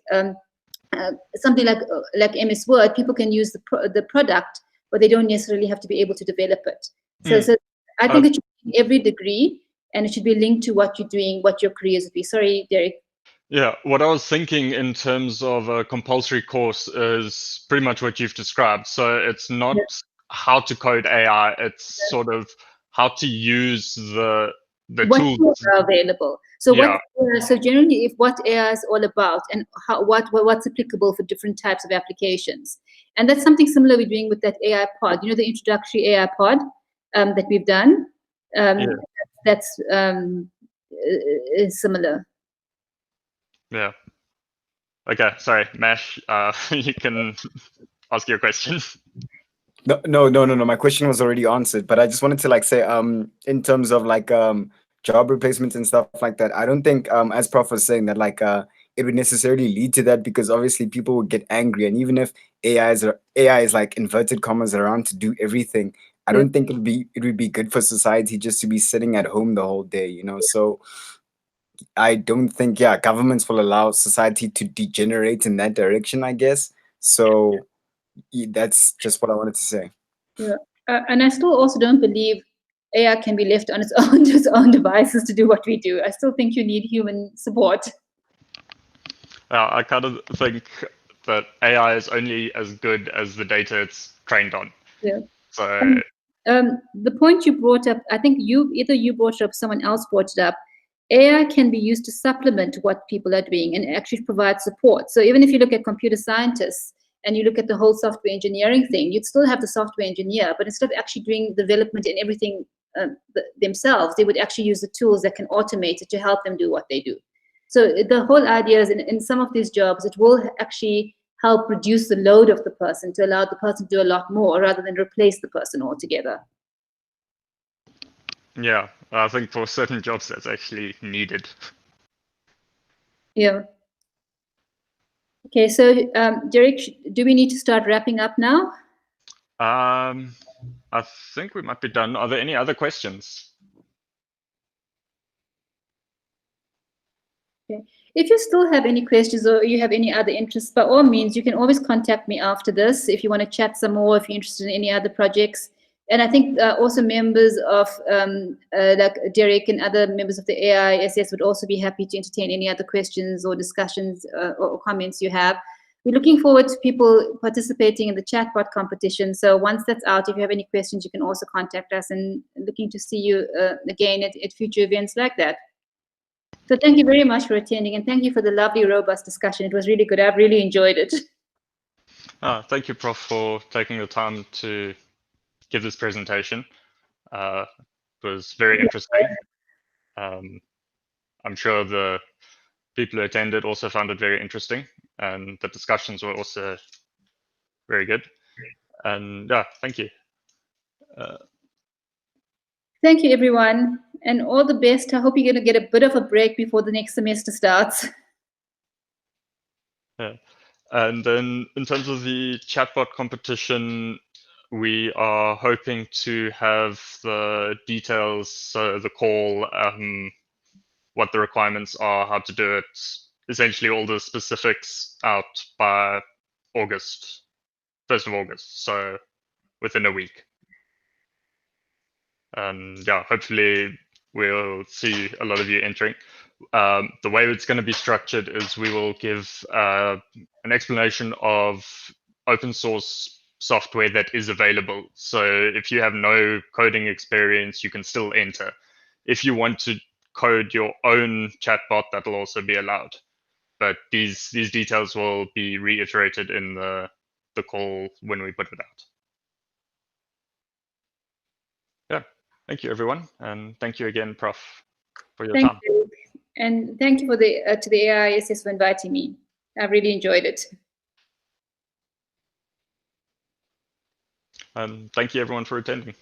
something like MS Word, people can use the product, but they don't necessarily have to be able to develop it. So I think it should be every degree, and it should be linked to what you're doing, what your careers would be. Sorry, Derek. Yeah, what I was thinking in terms of a compulsory course is pretty much what you've described. So it's not how to code AI, it's sort of how to use the what tools are available. So so generally, if what AI is all about and what's applicable for different types of applications, and that's something similar we're doing with that AI pod. You know, the introductory AI pod that we've done. That's is similar. Yeah. Okay. Sorry, Mash. You can ask your question. No. My question was already answered, but I just wanted to say, in terms of job replacements and stuff like that, I don't think, as Prof was saying, that it would necessarily lead to that, because obviously people would get angry, and even if AI is like inverted commas around to do everything, I don't think it would be good for society just to be sitting at home the whole day, you know. So I don't think governments will allow society to degenerate in that direction, I guess. So that's just what I wanted to say. Yeah, and I still also don't believe AI can be left on its own to its own devices to do what we do. I still think you need human support. I kind of think that AI is only as good as the data it's trained on. Yeah. So the point you brought up, I think either you brought it up, someone else brought it up. AI can be used to supplement what people are doing and actually provide support. So even if you look at computer scientists and you look at the whole software engineering thing, you'd still have the software engineer, but instead of actually doing development and everything themselves, they would actually use the tools that can automate it to help them do what they do. So the whole idea is in some of these jobs, it will actually help reduce the load of the person to allow the person to do a lot more rather than replace the person altogether. Yeah, I think for certain jobs that's actually needed. Yeah. Okay, so Derek, do we need to start wrapping up now? I think we might be done. Are there any other questions? Okay. If you still have any questions or you have any other interests, by all means, you can always contact me after this if you want to chat some more, if you're interested in any other projects. And I think also members of like Derek and other members of the AISS would also be happy to entertain any other questions or discussions or comments you have. We're looking forward to people participating in the chatbot competition. So once that's out, if you have any questions, you can also contact us, and looking to see you again at future events like that. So thank you very much for attending, and thank you for the lovely, robust discussion. It was really good. I've really enjoyed it. Thank you, Prof, for taking the time to give this presentation. It was very interesting. I'm sure the people who attended also found it very interesting, and the discussions were also very good. And yeah, thank you. Thank you, everyone, and all the best. I hope you're going to get a bit of a break before the next semester starts. Yeah. And then in terms of the chatbot competition, we are hoping to have the details, so the call, what the requirements are, how to do it, essentially all the specifics out by August, 1st of August, so within a week. And yeah, hopefully we'll see a lot of you entering. The way it's going to be structured is we will give an explanation of open source software that is available. So if you have no coding experience, you can still enter. If you want to code your own chatbot, that'll also be allowed. But these details will be reiterated in the call when we put it out. Yeah, thank you, everyone, and thank you again, Prof, for your time. You. And thank you for to the AISS for inviting me. I really enjoyed it. And thank you, everyone, for attending.